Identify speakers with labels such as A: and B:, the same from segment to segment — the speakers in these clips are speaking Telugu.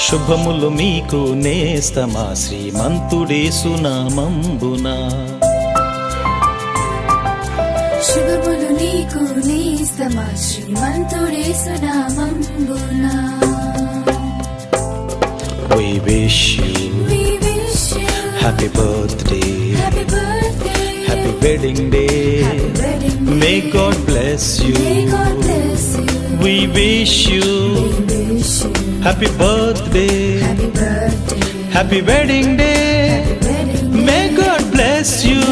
A: శుభములు మీకు నేస్తమా శ్రీమంతుడేసు నామంబునా.
B: శుభములు నీకు నేస్తమా శ్రీమంతుడేసు నామంబునా.
A: We wish you happy birthday, happy wedding day. May God bless you. We wish you happy birthday, happy wedding day. May God bless you.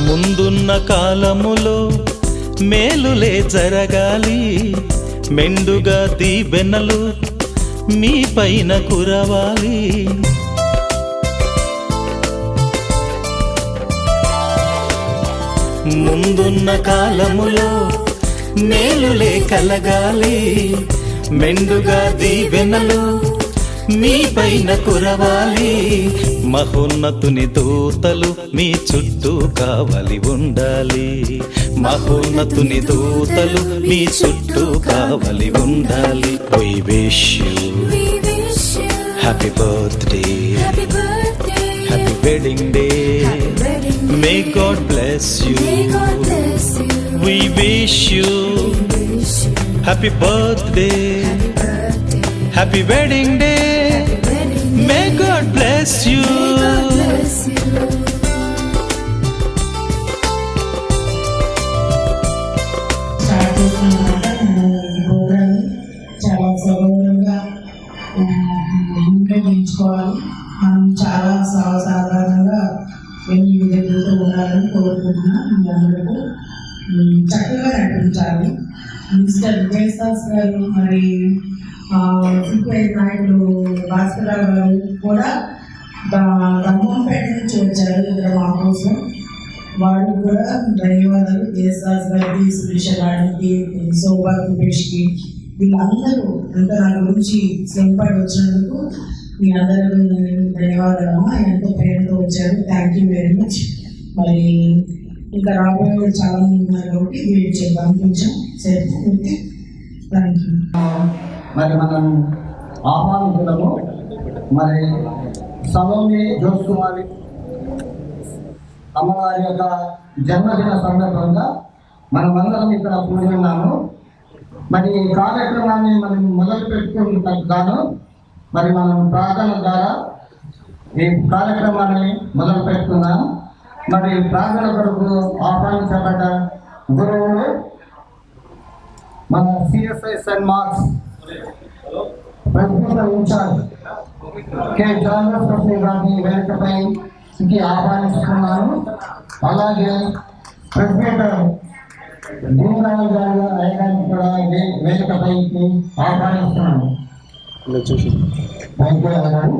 A: ముందున్న కాలములో మేలులే జరగాలి, మెండుగా దీవెనలు మీ పైన కురవాలి. ముందున్న కాలములో మేలులే కలగాలి, మెండుగా దీవెనలు మీ పైన కురవాలి. మహోన్నతుని దూతలు మీ చుట్టూ కావలి ఉండాలి. మహోన్నతుని దూతలు మీ చుట్టూ కావలి ఉండాలి. We wish you happy birthday, happy wedding day. May God bless you. We wish you happy birthday, happy wedding day. May God bless you.
C: చాలా సౌకర్యంగా నిర్ణయించుకోవాలి. మనం చాలా సాధారణంగా వెళ్ళి జరుగుతూ ఉండాలని కోరుకుంటున్నాం. మీ అందరూ చక్కగా నటించాలి. మిస్టర్ జయదాస్ గారు, మరి సిపిఐ నాయకులు భాస్కరరావు గారు కూడా దమ్మపేట నుంచి వచ్చారు ఇక్కడ మా కోసం. వాళ్ళు కూడా ధన్యవాదాలు. జయదాస్ గారికి, సురేష గారికి, శోభా రూపేష్కి, వీళ్ళందరూ ఇంకా నా గురించి శ్రమపడి వచ్చినందుకు మీ అందరూ ధన్యవాదాలు. ఎంతో ప్రేమతో వచ్చారు. Thank you very much. మరి ఇంకా రాబోయే చాలా మంది ఉన్నారు కాబట్టి వెయిట్ చేద్దాం కొంచెం సేపు. Okay, thank you.
D: మరి మనం ఆహ్వానించడము మరి సలోమి జోస్కుమారి అమ్మవారి యొక్క జన్మదిన సందర్భంగా మనమందరం ఇక్కడ కూడి ఉన్నాము. మరి ఈ కార్యక్రమాన్ని మనం మొదలు పెట్టుకున్నట్టు గాను మరి మనం ప్రార్థన ద్వారా ఈ కార్యక్రమాన్ని మొదలు పెట్టుకున్నాం. మరి ప్రార్థన కొరకు ఆహ్వానించబడ్డ గురువులు మన CSI saint Mark's president in charge K Johnson గారిని వేదికపై ఆహ్వానిస్తున్నాను. అలాగే ప్రెసిడెంట్ దీనరావు గారు అయ్యగారిని కూడా వేదికపైకి ఆహ్వానిస్తున్నాను. థ్యాంక్ యూ అయ్యగారు.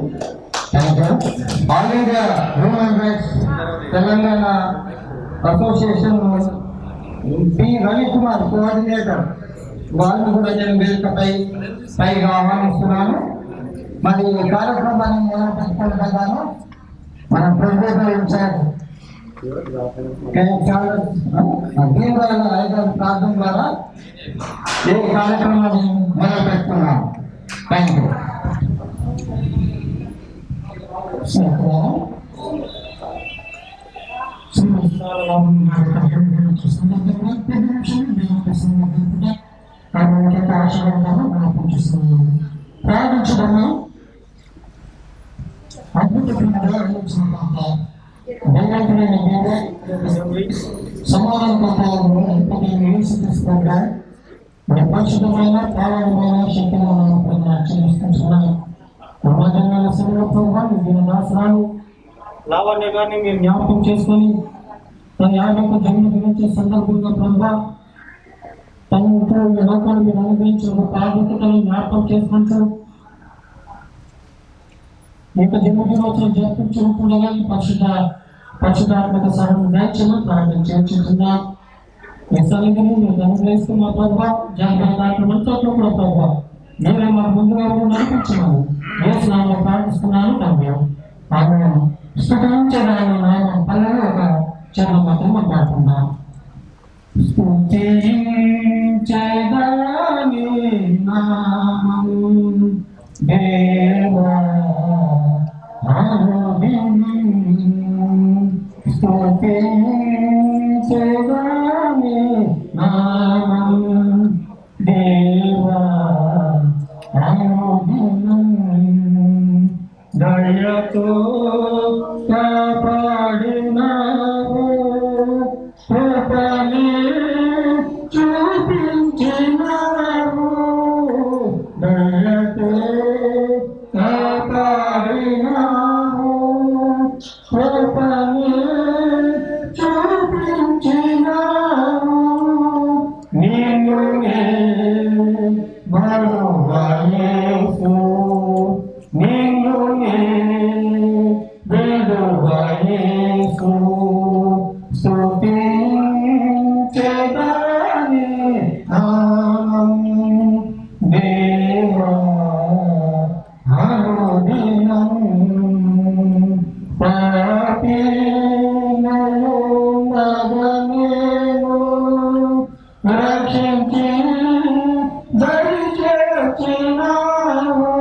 D: Thank you. All India human rights Telangana association P Ravikumar coordinator వాళ్ళని కూడా నేను పైగా ఆహ్వానిస్తున్నాను. మరి ఈ కార్యక్రమాన్ని మొదలు పెట్టుకుంటున్నాను. మన ప్రెసిడెంట్ ఇన్ఛార్జ్ దీనరావు అయ్యగారి ప్రార్థన ద్వారా ఈ కార్యక్రమాన్ని మొదలు పెట్టుకున్నాను. Thank you. ప్రార్థించడము అద్భుతమైన సమాధాన పరిశుద్ధమైన పాలనమైన శక్తిని చెల్లిస్తున్నాను. లావణ్య గారిని మీరు జ్ఞాపకం చేసుకొని తన 50వ జన్మదినోత్సవ సందర్భంగా ప్రభా తనతో ఈ లోకాన్ని మీరు అనుభవించిన ప్రాముఖ్యతను జ్ఞాపకం చేసుకుంటూ ఈ యొక్క జన్మదినోత్సవం జరిపించుకుంటుండగా ఈ పరిశుద్ధాత్మక సహాయం దయచేయమని ప్రార్థన చేయించుతున్నాం. ఈ సన్నిధిని మీరు అనుగ్రహిస్తున్న ప్రభావ జనపద కార్యక్రమంతో కూడా ప్రభావ మీరే మాకు ముందుగా నడిపించున్నాము. వేసినామని ప్రార్థిస్తున్నాను తండ్రి. ఆమె స్థుతించడానికి నామం పల్లెలు ఒక చిన్న మాత్రం మాట్లాడుతున్నాం. స్తుతించదని నామం దేవా స్తుతించదని నామం దేవా దయతో కాపాడినావు, కృపని చూపించినావు. దయతో కాపాడినావు, కృపని చూపించినావు. నిన్ను మరువలేదు, నిన్ను విడువలేదు. స్తుతించెదని నామం దేవా అనుదినం. పాపినను మగనేను రక్షించి దరి చేర్చినావు.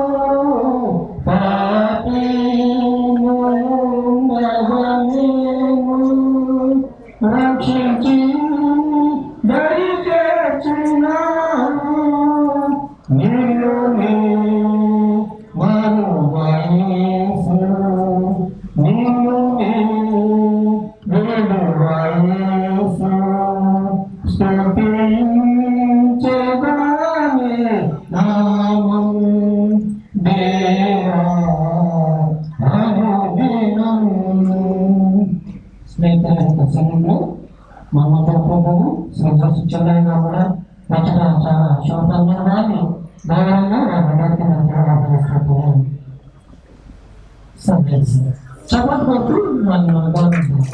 D: పాపినను మగనేను రక్షించి దరి చేర్చినావు. నిన్ను మరువలేదు, నిన్ను విడువలేదు. స్తుతించెదని నామం దేవా అనుదినం. స్నేహితుల యొక్క సమయంలో మా మధ్య ప్రభువు సంతోషించలేగా కూడా రచన చాలా శోభమైన వారిని గౌరవంగా చప్పట్లు కొట్టు నన్ను గౌరవించారు.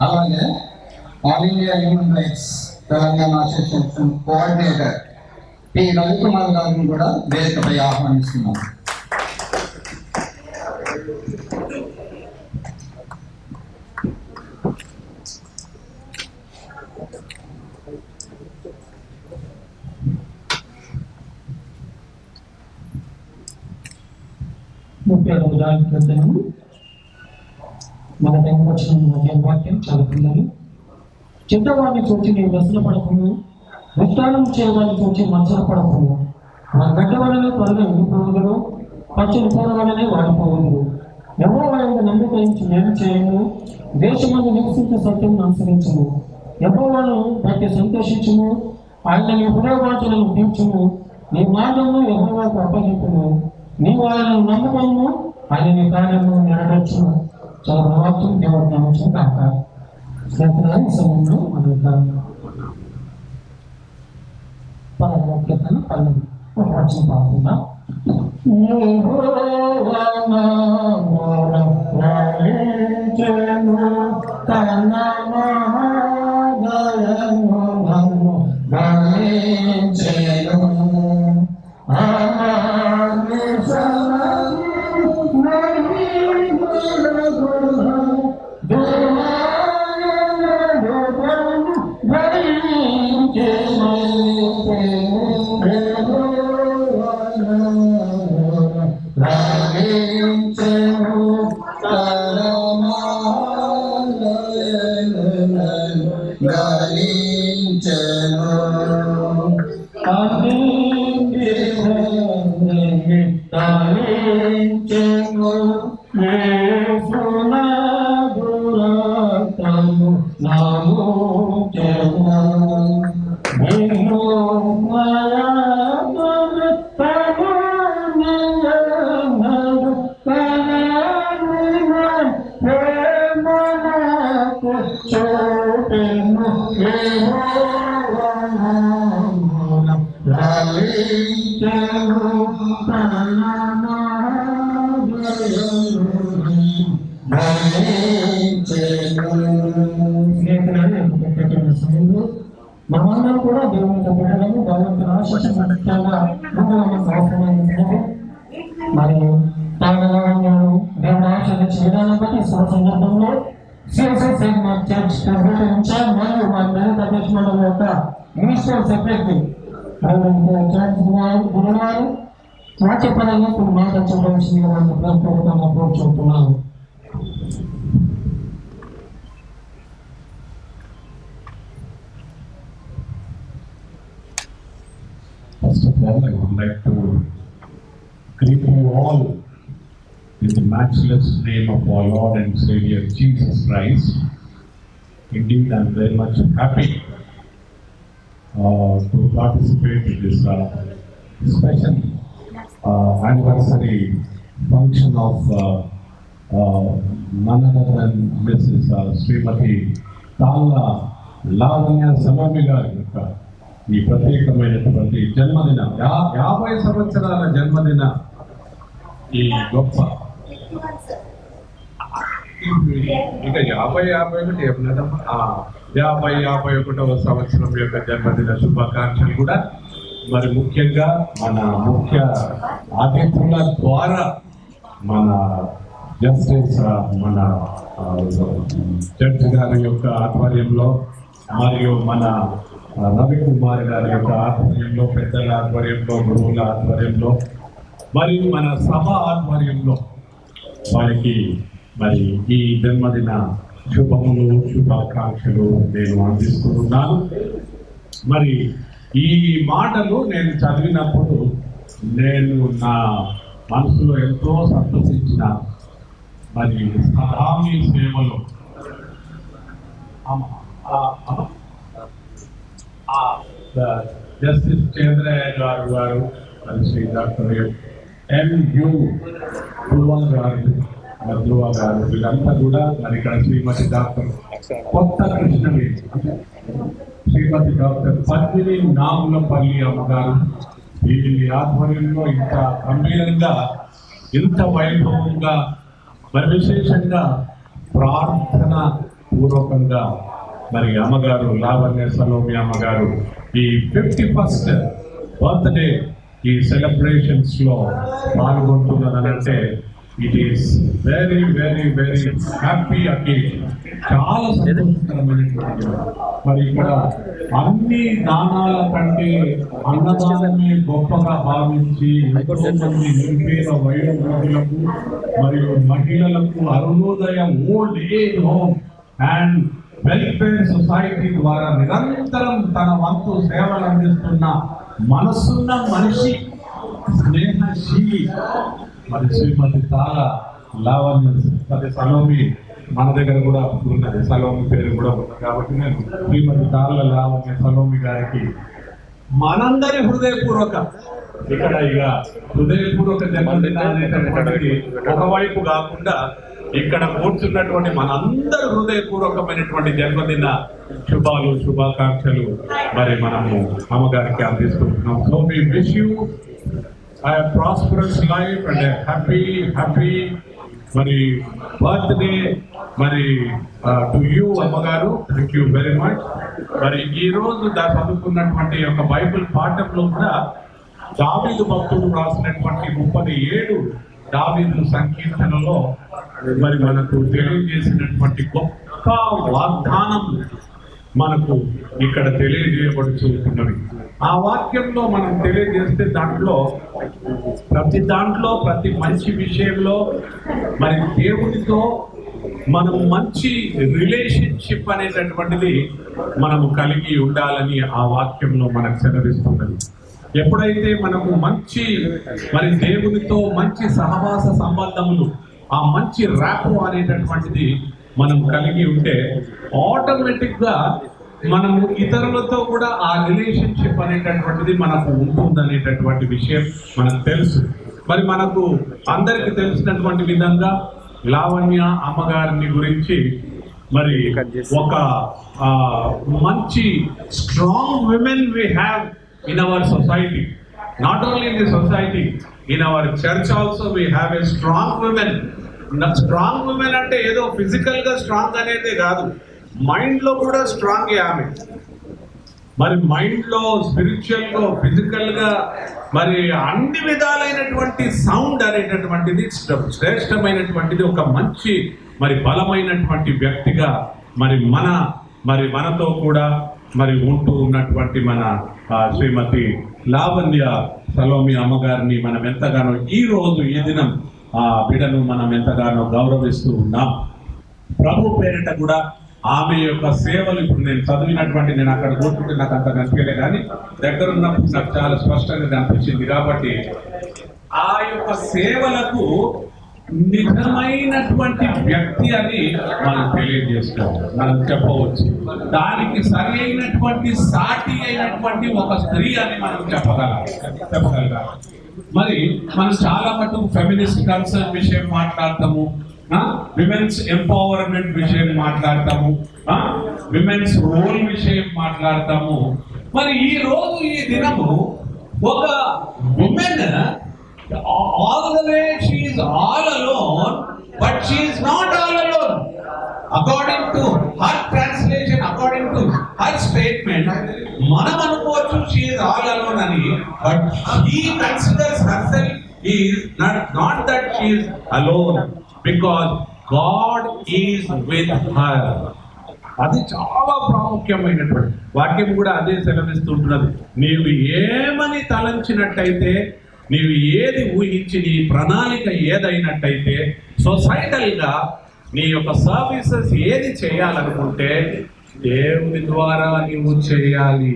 E: అలాగే all India human rights Telangana association coordinator P Ravikumar గారిని కూడా వేదికపై ఆహ్వానిస్తున్నాం.
D: మన టైం వచ్చిన వాక్యం చదువుతున్నాను. చిత్తవాడిని చూచి నేను వ్యసనపడకును, విస్తారం చేయవాడిని చూచి మత్సరపడకును. నా గడ్డ వలనే త్వరగా ఎండిపోవుదురు, పచ్చని పూల వలనే వాడిపోవుదురు. యెహోవా యందు నమ్మిక ఉంచి మేలు చేయను, దేశమందు నివసించే సత్యం అనుసరించును. యెహోవాను బట్టి సంతోషించుము, ఆయన నీ హృదయవాంఛలను తీర్చుము. నీ మార్గమును యెహోవాకు అప్పగింపుము, నీవు ఆయనను నమ్ముకొనుము, ఆయన నీ కార్యమును నెరవేర్చును. చాలా వాక్యం దేవుడు నమ్మకం కాక స్నేహితుల ఈ సమయంలో మన యొక్క పరమోక్యతను పల్లవి ఒక వచ్చిన పాడుతున్నా.
E: గలించెను.
D: మనమందరం కూడా దేవుని బిడ్డలను భగవంతుని ఆశించిన ముఖ్యంగా అవసరమైనది. మరి దేవుడు ఆశీర్వదించిన విధానం బట్టి సందర్భంలో సిఎస్ఎస్ చర్చ్ ప్రెసిడెంట్ మరియు మా దళిత అధ్యక్ష మండలి యొక్క మినిస్టర్ సెక్రటరీ గురువారు వాక్యపరంగా కొన్ని మాటలు చెప్పవలసిందిగా వాళ్ళని ప్రభుత్వంగా కోరుచుంటున్నాను.
F: First of all, I would like to greet you all in the matchless name of our Lord and Savior Jesus Christ. Indeed, I am very much happy to participate in this special anniversary function of none other than Mrs. Srimati Talla Lavanya Salome గారి యొక్క ఈ ప్రత్యేకమైనటువంటి జన్మదిన 50 సంవత్సరాల జన్మదిన ఈ గొప్ప ఇంకా 51 చెప్పలేదమ్మా 51వ సంవత్సరం యొక్క జన్మదిన శుభాకాంక్షలు కూడా మరి ముఖ్యంగా మన ముఖ్య అతిథుల ద్వారా మన జస్టిస్ మన జడ్జి గారి యొక్క ఆధ్వర్యంలో మరియు మన రవికుమార్ గారి యొక్క ఆధ్వర్యంలో, పెద్దల ఆధ్వర్యంలో, గురువుల ఆధ్వర్యంలో మరియు మన సభ ఆధ్వర్యంలో వారికి మరి ఈ జన్మదిన శుభములు శుభాకాంక్షలు నేను అందిస్తున్నాను. మరి ఈ మాటలు నేను చదివినప్పుడు నేను నా మనసులో ఎంతో సంతోషించిన మరి సహామీ సేవలో జస్టిస్ చంద్రయ్య గారు మరి శ్రీ డాక్టర్ M.U. ధ్రువ గారు వీళ్ళంతా కూడా మరి ఇక్కడ శ్రీమతి డాక్టర్ కొత్త కృష్ణవేణి, శ్రీమతి డాక్టర్ పద్మిని నాములపల్లి అమ్మగారు వీరి ఆధ్వర్యంలో ఇంత గంభీరంగా ఇంత వైభవంగా మరి విశేషంగా ప్రార్థన పూర్వకంగా మరి అమ్మగారు లావణ్య సలోమి అమ్మగారు ఈ 51st బర్త్డే ఈ సెలబ్రేషన్స్ లో పాల్గొంటున్నారంటే it is very very very happy occasion. చాలా సంతోషకరమైనటువంటి మరి ఇక్కడ అన్ని దానాల కంటే అన్నదానమే గొప్పగా భావించి ఎంతో మంది నిరుపేద వయోవృద్ధులకు మరియు మహిళలకు Arunodayam old age home and welfare society ద్వారా నిరంతరం తన వంతు సేవలు అందిస్తున్న మనసున్న మనిషి స్నేహశీలి మరి శ్రీమతి తాళ లావణ్య సలోమి మన దగ్గర కూడా ఉన్నది, సలోమి పేరు కూడా ఉంది కాబట్టి నేను శ్రీమతి తాళ లావణ్య సలోమి గారికి మనందరి హృదయపూర్వక ఇక్కడ ఇక హృదయపూర్వక జన్మదినాన్ని ఒకవైపు కాకుండా ఇక్కడ కూర్చున్నటువంటి మనందరి హృదయపూర్వకమైనటువంటి జన్మదిన శుభాలు శుభాకాంక్షలు మరి మనము అమ్మగారికి అందిస్తున్నాం. So we wish you a prosperous life and a happy మరి బర్త్డే మరి టు యూ అమ్మగారు. Thank you very much. మరి ఈ రోజు చదువుకున్నటువంటి యొక్క బైబిల్ పాఠంలో కూడా దావీదు భక్తుడు రాసినటువంటి 37 దావీదు సంకీర్తనలో మరి మనకు తెలియజేసినటువంటి గొప్ప వాగ్దానం మనకు ఇక్కడ తెలియజేయబడుతున్నవి. ఆ వాక్యంలో మనం తెలియజేస్తే ప్రతి దాంట్లో ప్రతి మంచి విషయంలో మరి దేవునితో మనం మంచి రిలేషన్షిప్ అనేటటువంటిది మనము కలిగి ఉండాలని ఆ వాక్యంలో మనకు సెలవిస్తున్నది. ఎప్పుడైతే మనము మరి దేవునితో మంచి సహవాస సంబంధములు, ఆ మంచి ర్యాప్ అనేటటువంటిది మనం కలిగి ఉంటే ఆటోమేటిక్ గా మనము ఇతరులతో కూడా ఆ రిలేషన్షిప్ అనేటటువంటిది మనకు ఉంటుందనేటటువంటి విషయం మనకు తెలుసు. మరి మనకు అందరికి తెలిసినటువంటి విధంగా లావణ్య అమ్మగారిని గురించి మరి ఒక మంచి strong women we have in our society, not only in the society, in our church also we have a strong women. Strong women అంటే ఏదో ఫిజికల్ గా స్ట్రాంగ్ అనేది కాదు, మైండ్ లో కూడా స్ట్రాంగ్ ఆమె. మరి మైండ్ లో, స్పిరిచువల్ గా, ఫిజికల్ గా, మరి అన్ని విధాలైనటువంటి సౌండ్ అనేటటువంటిది శ్రేష్టమైనటువంటిది ఒక మంచి మరి బలమైనటువంటి వ్యక్తిగా మరి మనతో కూడా మరి ఉంటూ ఉన్నటువంటి మన శ్రీమతి లావణ్య సలోమి అమ్మగారిని మనం ఎంతగానో ఈ రోజు ఈ దినం ఆ బిడ్డను మనం ఎంతగానో గౌరవిస్తూ ఉన్నాం. ప్రభు పేరిట కూడా ఆమె యొక్క సేవలు ఇప్పుడు నేను చదివినటువంటి, నేను అక్కడ కూర్చుంటే నాకు అంత కనిపించలే, కానీ దగ్గర ఉన్నప్పుడు నాకు చాలా స్పష్టంగా కనిపించింది. కాబట్టి ఆ యొక్క సేవలకు నిజమైనటువంటి వ్యక్తి అని మనం తెలియజేసుకోవాలి, మనం చెప్పవచ్చు. దానికి సరి అయినటువంటి సాటి అయినటువంటి ఒక స్త్రీ అని మనం చెప్పగలగాలి. మరి మనం చాలా మటుకు ఫెమినిస్ట్ కన్సర్న్ విషయం మాట్లాడతాము, విమెన్స్ ఎంపవర్మెంట్ విషయం మాట్లాడతాము, విమెన్స్ రోల్ విషయం మాట్లాడతాము. మరి ఈ రోజు ఈ దినము ఒక women all the way she is all alone, but she is not all alone. According to her translation, according to her statement, manam anukochu she is all alone ani, but she considers herself is not that she is alone, because God is with her. అది చాలా ప్రాముఖ్యమైనటువంటి వాక్యం కూడా అదే సెలవిస్తుంటున్నది. నీవు ఏమని తలంచినట్టయితే, నీవు ఏది ఊహించి, నీ ప్రణాళిక ఏదైనట్టయితే, సొసైటల్ గా నీ యొక్క సర్వీసెస్ ఏది చేయాలనుకుంటే దేవుని ద్వారా నీవు చేయాలి.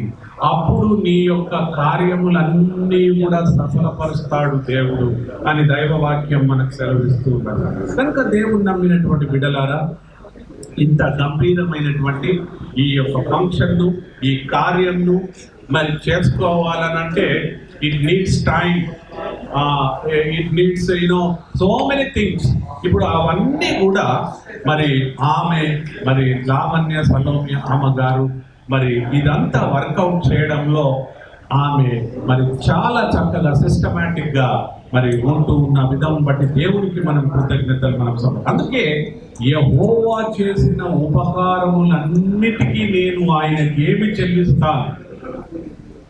F: అప్పుడు నీ యొక్క కార్యములన్నీ కూడా సఫలపరుస్తాడు దేవుడు అని దైవ వాక్యం మనకు సెలవిస్తూ ఉన్నాడు. కనుక దేవుని నమ్మినటువంటి బిడ్డలారా, ఇంత గంభీరమైనటువంటి ఈ యొక్క ఫంక్షన్ను, ఈ కార్యంను మరి చేసుకోవాలనంటే it needs time, it needs so many things. ఇప్పుడు అవన్నీ కూడా మరి మరి లావణ్య సలోమి అమ్మగారు మరి ఇదంతా వర్కౌట్ చేయడంలో ఆమె మరి చాలా చక్కగా సిస్టమాటిక్ గా మరి ఉంటూ ఉన్న విధం బట్టి దేవునికి మనం కృతజ్ఞతలు అందుకే యెహోవా చేసిన ఉపకారములన్నిటికీ నేను ఆయనకి ఏమి చెల్లిస్తాను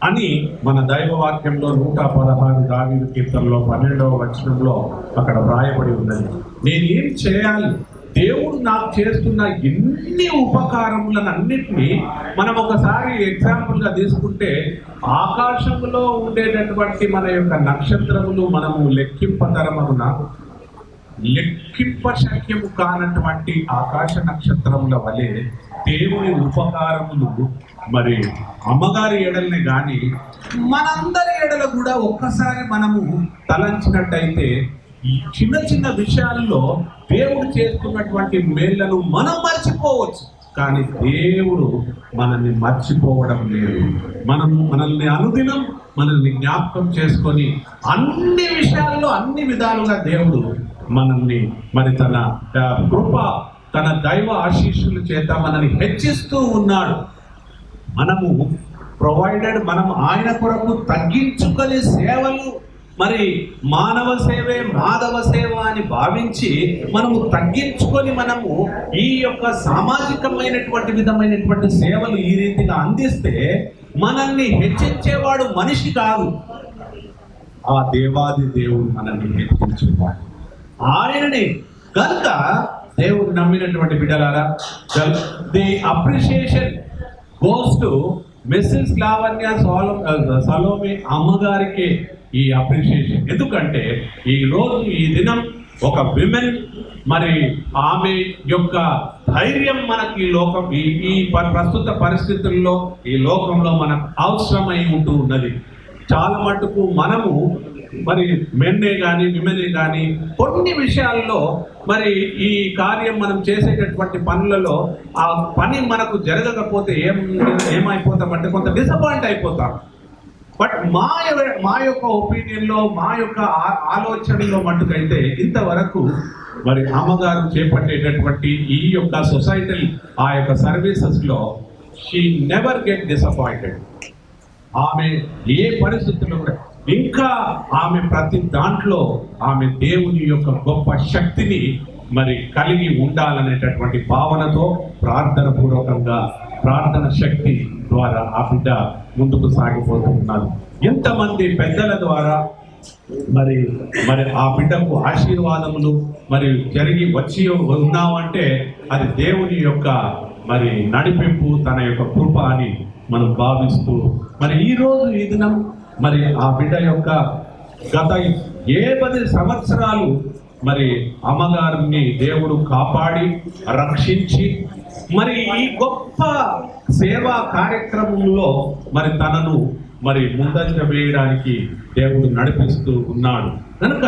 F: అని మన దైవ వాక్యంలో 116 దావీదు కీర్తనలో 12వ వచనంలో అక్కడ వ్రాయబడి ఉన్నది. నేనేం చేయాలి? దేవుడు నాకు చేస్తున్న ఎన్ని ఉపకారములను అన్నిటినీ మనం ఒకసారి ఎగ్జాంపుల్ గా తీసుకుంటే, ఆకాశంలో ఉండేటటువంటి మన యొక్క నక్షత్రములు మనము లెక్కింపతరమున లెక్కింప శక్యము కానటువంటి ఆకాశ నక్షత్రముల వలె దేవుని ఉపకారములు మరి అమ్మగారి ఎడల్ని గాని మనందరి ఎడల కూడా ఒక్కసారి మనము తలంచినట్టయితే ఈ చిన్న చిన్న విషయాల్లో దేవుడు చేస్తున్నటువంటి మేళ్లను మనం మర్చిపోవచ్చు, కానీ దేవుడు మనల్ని మర్చిపోవడం లేదు. మనల్ని అనుదినం మనల్ని జ్ఞాపకం చేసుకొని అన్ని విషయాల్లో అన్ని విధాలుగా దేవుడు మనల్ని మరి తన కృప, తన దైవ ఆశీస్సుల చేత మనల్ని హెచ్చిస్తూ ఉన్నాడు. మనము ప్రొవైడెడ్, మనం ఆయన కొరకు తగ్గించుకొని సేవలు, మరి మానవ సేవే మాధవ సేవ అని భావించి మనము తగ్గించుకొని మనము ఈ యొక్క సామాజికమైనటువంటి విధమైనటువంటి సేవలు ఈ రీతిగా అందిస్తే మనల్ని హెచ్చించేవాడు మనిషి కాదు, ఆ దేవాది దేవుడు మనల్ని హెచ్చించేవాడు ఆయనని. కనుక దేవుడు నమ్మినటువంటి బిడ్డలారా, the appreciation goes to missus Lavanya Salomi అమ్మగారికి ఈ అప్రిషియేషన్. ఎందుకంటే ఈ రోజు ఈ దినం ఒక విమెన్, మరి ఆమె యొక్క ధైర్యం మనకి ఈ లోకం ఈ ప్రస్తుత పరిస్థితుల్లో ఈ లోకంలో మనకు అవసరమై ఉంటూ ఉన్నది. చాలా మటుకు మనము మరి మెన్నే కానీ విమెనే కానీ కొన్ని విషయాల్లో మరి ఈ కార్యం మనం చేసేటటువంటి పనులలో ఆ పని మనకు జరగకపోతే ఏమైపోతామంటే కొంత డిసప్పాయింట్ అయిపోతాం. బట్ మా యొక్క ఒపీనియన్లో, మా యొక్క ఆలోచనలో మట్టుకైతే ఇంతవరకు మరి అమ్మగారు చేపట్టేటటువంటి ఈ యొక్క సొసైటల్ ఆ యొక్క సర్వీసెస్లో షీ నెవర్ గెట్ డిసప్పాయింటెడ్. ఆమె ఏ పరిస్థితుల్లో కూడా ఇంకా ఆమె ప్రతి దాంట్లో ఆమె దేవుని యొక్క గొప్ప శక్తిని మరి కలిగి ఉండాలనేటటువంటి భావనతో ప్రార్థన పూర్వకంగా ప్రార్థన శక్తి ద్వారా ఆ బిడ్డ ముందుకు సాగిపోతున్నారు. ఎంతమంది పెద్దల ద్వారా మరి మరి ఆ బిడ్డకు ఆశీర్వాదములు మరి జరిగి వచ్చి ఉన్నామంటే అది దేవుని యొక్క మరి నడిపింపు, తన యొక్క కృప అని మనం భావిస్తూ మరి ఈరోజు ఈ దినం మరి ఆ బిడ్డ యొక్క గత 10 సంవత్సరాలు మరి అమ్మగారిని దేవుడు కాపాడి రక్షించి మరి ఈ గొప్ప సేవా కార్యక్రమంలో మరి తనను మరి ముందంజ వేయడానికి దేవుడు నడిపిస్తూ ఉన్నాడు కనుక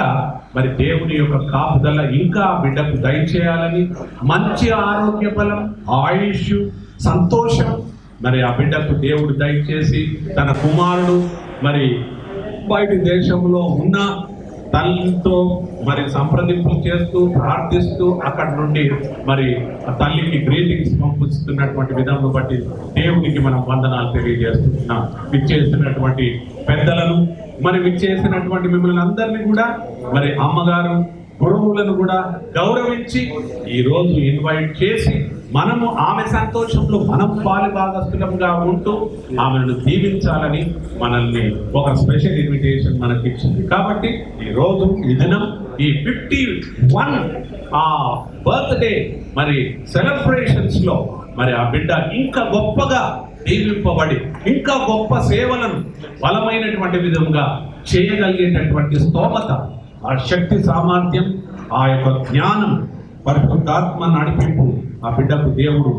F: మరి దేవుని యొక్క కాపుదల ఇంకా బిడ్డకు దయచేయాలని, మంచి ఆరోగ్య బలం, ఆయుష్, సంతోషం మరి ఆ బిడ్డకు దేవుడు దయచేసి తన కుమారుడు మరి బయట దేశంలో ఉన్న తల్లితో మరి సంప్రదింపులు చేస్తూ ప్రార్థిస్తూ అక్కడ నుండి మరి ఆ తల్లికి గ్రీటింగ్స్ పంపిస్తున్నటువంటి విధానం బట్టి దేవునికి మనం వందనాలు తెలియజేస్తున్నాం. విచ్చేసినటువంటి పెద్దలను మరి విచ్చేసినటువంటి మిమ్మల్ని అందరినీ కూడా మరి అమ్మగారు గురువులను కూడా గౌరవించి ఈరోజు ఇన్వైట్ చేసి మనము ఆమె సంతోషంలో మనం పాలుభాగస్తులంగా ఉంటూ ఆమెను దీవించాలని మనల్ని ఒక స్పెషల్ ఇన్విటేషన్ మనకి ఇచ్చింది. కాబట్టి ఈరోజు ఈ దినం ఈ 51 ఆ బర్త్డే మరి సెలబ్రేషన్స్ లో మరి ఆ బిడ్డ ఇంకా గొప్పగా దీవింపబడి ఇంకా గొప్ప సేవలను బలమైనటువంటి విధంగా చేయగలిగేటటువంటి స్తోమత, ఆ శక్తి సామర్థ్యం, ఆ యొక్క జ్ఞానం, పరిశుద్ధాత్మ నడిపింపు ఆ బిడ్డకు దేవుడు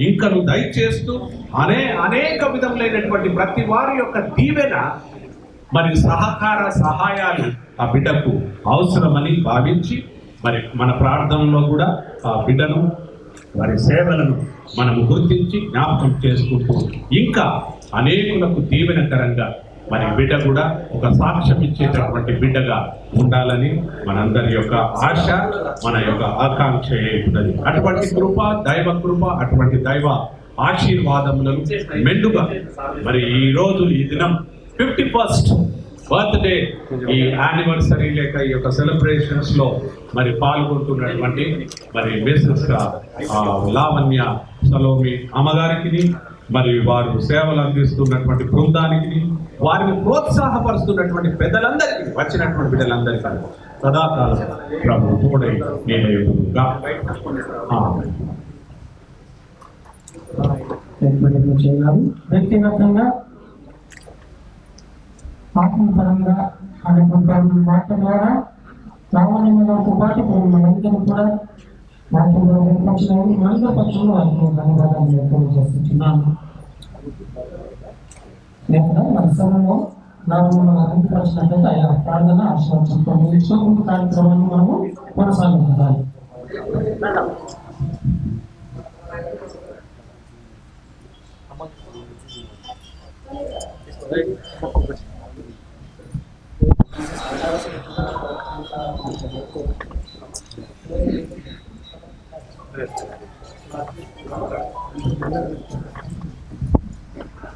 F: ఇంకను దయచేస్తూ అనేక విధములైనటువంటి ప్రతి వారి యొక్క దీవెన మరి సహాయాలు ఆ బిడ్డకు అవసరమని భావించి మరి మన ప్రార్థనలో కూడా ఆ బిడ్డను వారి సేవలను మనము గుర్తించి జ్ఞాపకం చేసుకుంటూ ఇంకా అనేకులకు దీవెనకరంగా మరి బిడ్డ కూడా ఒక సాక్ష్యం ఇచ్చేటటువంటి బిడ్డగా ఉండాలని మనందరి యొక్క ఆశ, మన యొక్క ఆకాంక్ష ఉన్నది. అటువంటి కృప, దైవ కృప, అటువంటి దైవ ఆశీర్వాదములను మెండుగా మరి ఈ రోజు ఈ దినం 51st బర్త్డే ఈ యానివర్సరీ లేక ఈ యొక్క సెలబ్రేషన్స్ లో మరి పాల్గొంటున్నటువంటి మరి మిసెస్ లావణ్య సలోమి అమ్మగారికి మరి వారు సేవలు అందిస్తున్నటువంటి బృందానికి, వారిని ప్రోత్సాహపరుస్తున్నటువంటి పెద్దలందరికీ, వచ్చినటువంటి బిడ్డలందరికీ సదాకాలం ప్రభు తోడై నేనేగా
D: వ్యక్తిగతంగా ఆత్మపరంగా అనేటువంటి మాట ద్వారా సామాన్యంతో పాటు మనందరూ కూడా వాటిలో పక్షులు మనిషి పక్షులు వారికి ధన్యవాదాలు తెలియజేస్తున్నాను. లేదా మన సమయంలో మనం అందించినట్లయితే ఆయా ప్రార్థన ఆశీర్వదించుకోవాలి. కార్యక్రమాన్ని మనము కొనసాగించాలి.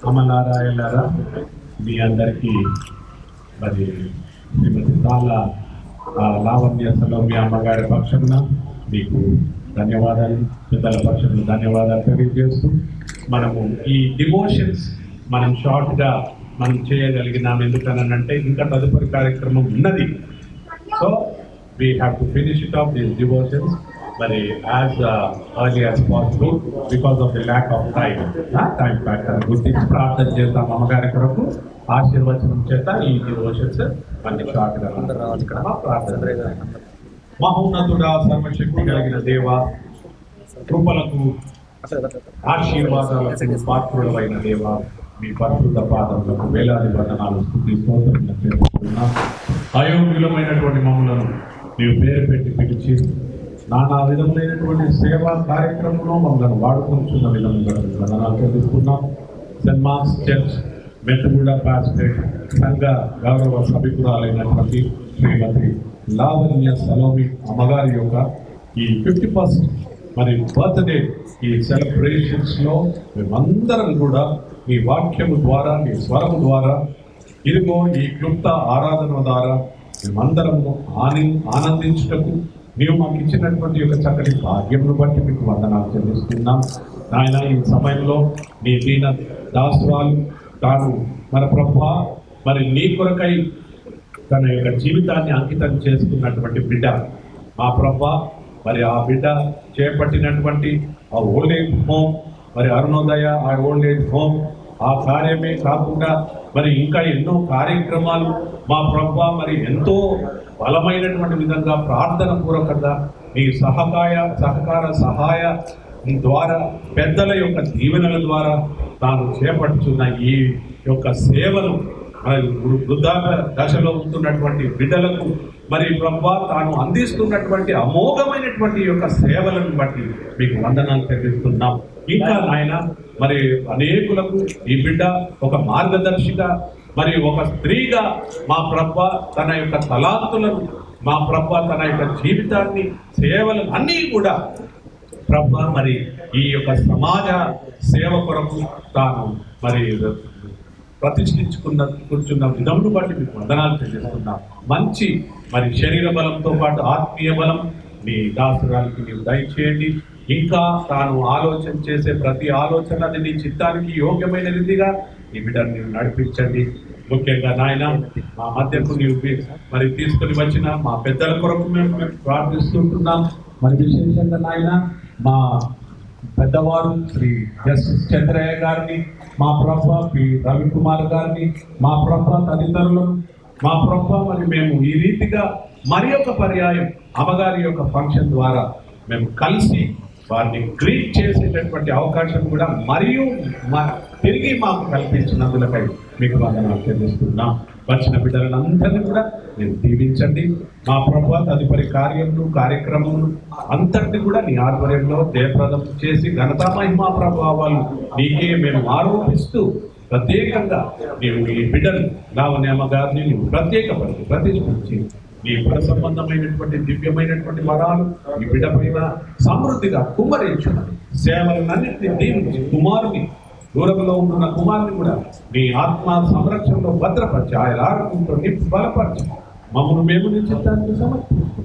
F: అమలారాయలారా, మీ అందరికీ మరి శ్రీమతి లావణ్య సలోమి అమ్మగారి పక్షంన మీకు ధన్యవాదాలు, పెద్దల పక్షంలో ధన్యవాదాలు తెలియజేస్తూ మనము ఈ డివోషన్స్ మనం షార్ట్గా మనం చేయగలిగినాం. ఎందుకనంటే ఇంకా తదుపరి కార్యక్రమం ఉన్నది. So we have to finish it of these devotions మరి as early as possible because of the lack of time factor గుర్తించి ప్రార్థన చేద్దాం. అమ్మగారి కొరకు ఆశీర్వచనం చేత ఈ డివోషన్స్ మంచి షార్ట్గా ప్రార్థన మహోన్నతుడా, సర్వశక్తి కలిగిన దేవ, కృపలకు ఆశీర్వాదాలకు పాత్రుడమైన దేవ, మీ పరిశుద్ధ పాదములకు వేలాది వందనాలు స్తుతి స్తోత్రములు చేస్తున్నాం. అయోగ్యులమైనటువంటి మమ్మలను నీవు పేరు పెట్టి పిలిచి నానా విధములైనటువంటి సేవా కార్యక్రమంలో మమ్మల్ని వాడుకుంటున్న విధంగా వందనాలు చెల్లిస్తున్నాం. సెయింట్ మార్క్స్ చర్చ్ మెట్టుగూడ పాస్టేట్ సంఘ గౌరవ సభికురాలైనటువంటి శ్రీమతి లావణ్య సలోమి అమ్మగారి యొక్క ఈ 51st మరి బర్త్డే ఈ సెలబ్రేషన్స్లో మేమందరం కూడా మీ వాక్యము ద్వారా, మీ స్వరము ద్వారా, ఇదిగో ఈ క్లుప్త ఆరాధన ద్వారా మేమందరము ఆనందించుటకు నీవు మాకు ఇచ్చినటువంటి యొక్క చక్కటి భాగ్యమును బట్టి మీకు వందనాలు చెల్లిస్తున్నాం. నాయన, ఈ సమయంలో నీ దీన దాసురాలు తాను మన ప్రభువా మరి నీ కొరకై తన యొక్క జీవితాన్ని అంకితం చేసుకున్నటువంటి బిడ్డ మా ప్రభువా, మరి ఆ బిడ్డ చేపట్టినటువంటి ఆ ఓల్డ్ ఏజ్ హోమ్, మరి అరుణోదయ ఆ ఓల్డ్ ఏజ్ హోమ్, ఆ కార్యమే కాకుండా మరి ఇంకా ఎన్నో కార్యక్రమాలు మా ప్రభువా మరి ఎంతో బలమైనటువంటి విధంగా ప్రార్థన పూర్వకంగా మీ సహకార సహాయ ద్వారా పెద్దల యొక్క దీవెనల ద్వారా తాను చేపట్టుచున్న ఈ యొక్క సేవను మరి వృద్ధాప్య దశలో ఉంటున్నటువంటి బిడ్డలకు మరి ప్రభువా తాను అందిస్తున్నటువంటి అమోఘమైనటువంటి యొక్క సేవలను బట్టి మీకు వందనాలు చెల్లిస్తున్నాం. ఇంకా నాయన మరి అనేకులకు ఈ బిడ్డ ఒక మార్గదర్శిగా మరి ఒక స్త్రీగా మా ప్రభువా తన యొక్క తలాంతులను, మా ప్రభువా తన యొక్క జీవితాన్ని, సేవలు అన్నీ కూడా ప్రభువా మరి ఈ యొక్క సమాజ సేవ కొరకు తాను మరి కూర్చున్న విధమును బట్టి మీకు వందనాలు చెల్లిస్తున్నాం. మంచి మరి శరీర బలంతో పాటు ఆత్మీయ బలం మీ దాసురానికి మీరు దయచేయండి. ఇంకా తాను ఆలోచన చేసే ప్రతి ఆలోచన అది నీ చిత్తానికి యోగ్యమైన రీతిగా ఈ బిడ్డను నీవు నడిపించండి. ముఖ్యంగా నాయన మా మధ్యకు నీవు మరి తీసుకుని వచ్చిన మా పెద్దల కొరకు మేము ప్రార్థిస్తుంటున్నాం. మరి విశేషంగా నాయన మా పెద్దవారు శ్రీ జస్టిస్ చంద్రయ్య గారిని, మా ప్రభ పి రవికుమార్ గారిని, మా ప్రభ తదితరులను, మా ప్రభ మరి మేము ఈ రీతిగా మరి ఒక పర్యాయం అమ్మగారి యొక్క ఫంక్షన్ ద్వారా మేము కలిసి వారిని గ్రీట్ చేసేటటువంటి అవకాశం కూడా మరియు తిరిగి మాకు కల్పించినందులకై మీకు వందనాలు చెల్లిస్తున్నాం. వచ్చిన బిడ్డలందరినీ కూడా మీరు దీవించండి. మా ప్రభువా తదుపరి కార్యక్రమములు అంతటిని కూడా నీ ఆధ్వర్యంలో జయప్రదం చేసి ఘనతా మహిమా ప్రభావాలు నీకే మేము ఆరోపిస్తూ ప్రత్యేకంగా నీవు ఈ బిడ్డను లావణ్యమ్మ గారిని నీవు ప్రతిష్ఠించి నీ పుర సంబంధమైనటువంటి దివ్యమైనటువంటి వరాలు ఈ బిడ్డ పైన సమృద్ధిగా కుమ్మరించున్నది. సేవలన్నింటినీ దీవించి కుమారుని దూరంలో ఉంటున్న కుమారుని కూడా నీ ఆత్మ సంరక్షణలో భద్రపరిచి ఆయన ఆరోగ్యంతో నింపి బలపరిచి మమ్మల్ని మేము నీ చిత్తానికి సమర్పించు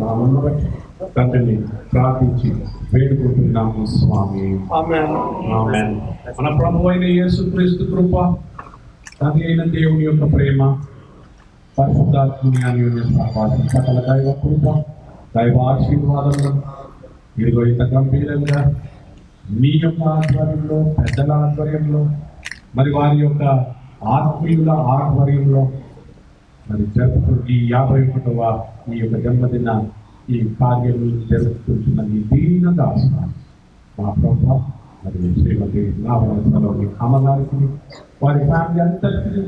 F: నామను బట్టి తండ్రిని ప్రార్థించి వేడుకుంటున్నాము స్వామి. ఆమేన్. మన ప్రభువైన అయిన యేసుక్రీస్తు కృప, తండ్రి అయిన దేవుని యొక్క ప్రేమ, పరిశుద్ధాత్మని అన్యోన్య సహవాసం, సకల దైవ కృప, దైవ ఆశీర్వాదంలో ఇదిగో ఇంత గంభీరంగా మీ యొక్క ఆధ్వర్యంలో, పెద్దల ఆధ్వర్యంలో, మరి వారి యొక్క ఆత్మీయుల ఆధ్వర్యంలో మరి జరుపుకున్న ఈ 51వ ఈ యొక్క జన్మదిన ఈ కార్యము జరుపుకుంటున్న ఈ దీన దాసు మా ప్రభువా మరి శ్రీమతి లావణ్య అమ్మగారికి, వారి ఫ్యామిలీ అంతటికి,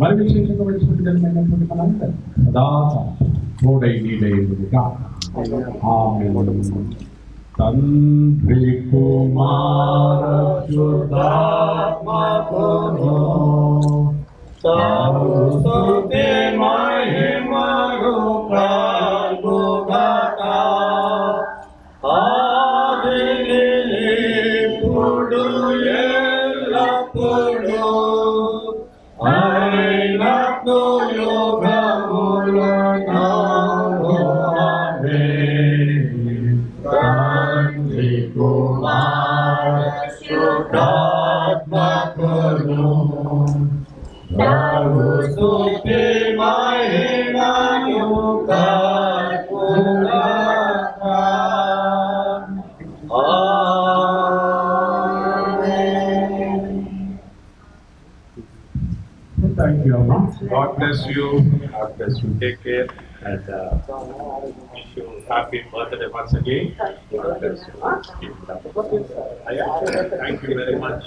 F: మరి విశేషంగా జన్మైనటువంటి మనందరికీ సదా తోడై నీడైగా తండ్రి కుమార శుద్ధాత్మకును స్తుతి మహిమలు కలుగుగాక ఆదిని ఇప్పుడు ఎల్లప్పుడూ అయినప్పుడు యుగములను తండ్రి కుమార శుద్ధాత్మకును స్తుతి మహిమలు కలుగుగాక ఆమేన్. Thank you, Amma. God bless you. God bless you. Take care and wish you happy birthday once again. God bless you. Thank you very much.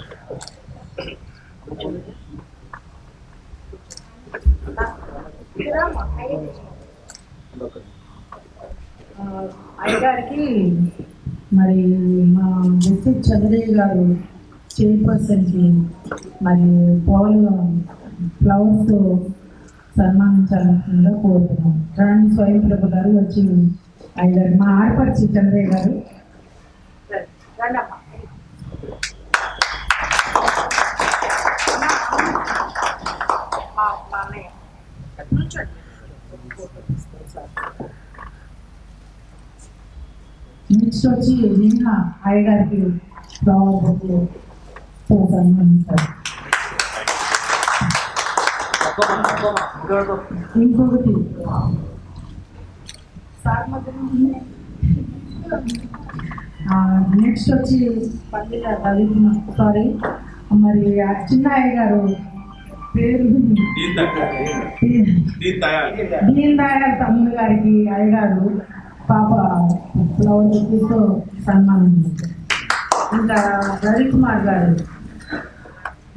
C: అయ్యగారికి మరి మా డిస్ట్రిక్ట్ చంద్రయ్య గారు చైర్పర్సన్కి మరి ఫ్లవర్స్తో సన్మానించాలని కోరుతున్నాం. రాణి స్వయం ప్రభు గారు వచ్చి అయ్యగారు మా ఆడపడిచి చంద్రయ్య గారు నెక్స్ట్ వచ్చి నేహా అయ్యగారికి ఫ్లవర్స్తో సన్మానించారు. ఇంకొకటి నెక్స్ట్ వచ్చి పండిత సారీ మరి చిన్న అయ్య గారు పేరు దీన్ దయాళ్ తమ్ముడు గారికి అయ్యగారు పాప ఫ్లవర్ బొకేతో సన్మానం చేశారు. ఇంకా రవికుమార్ గారు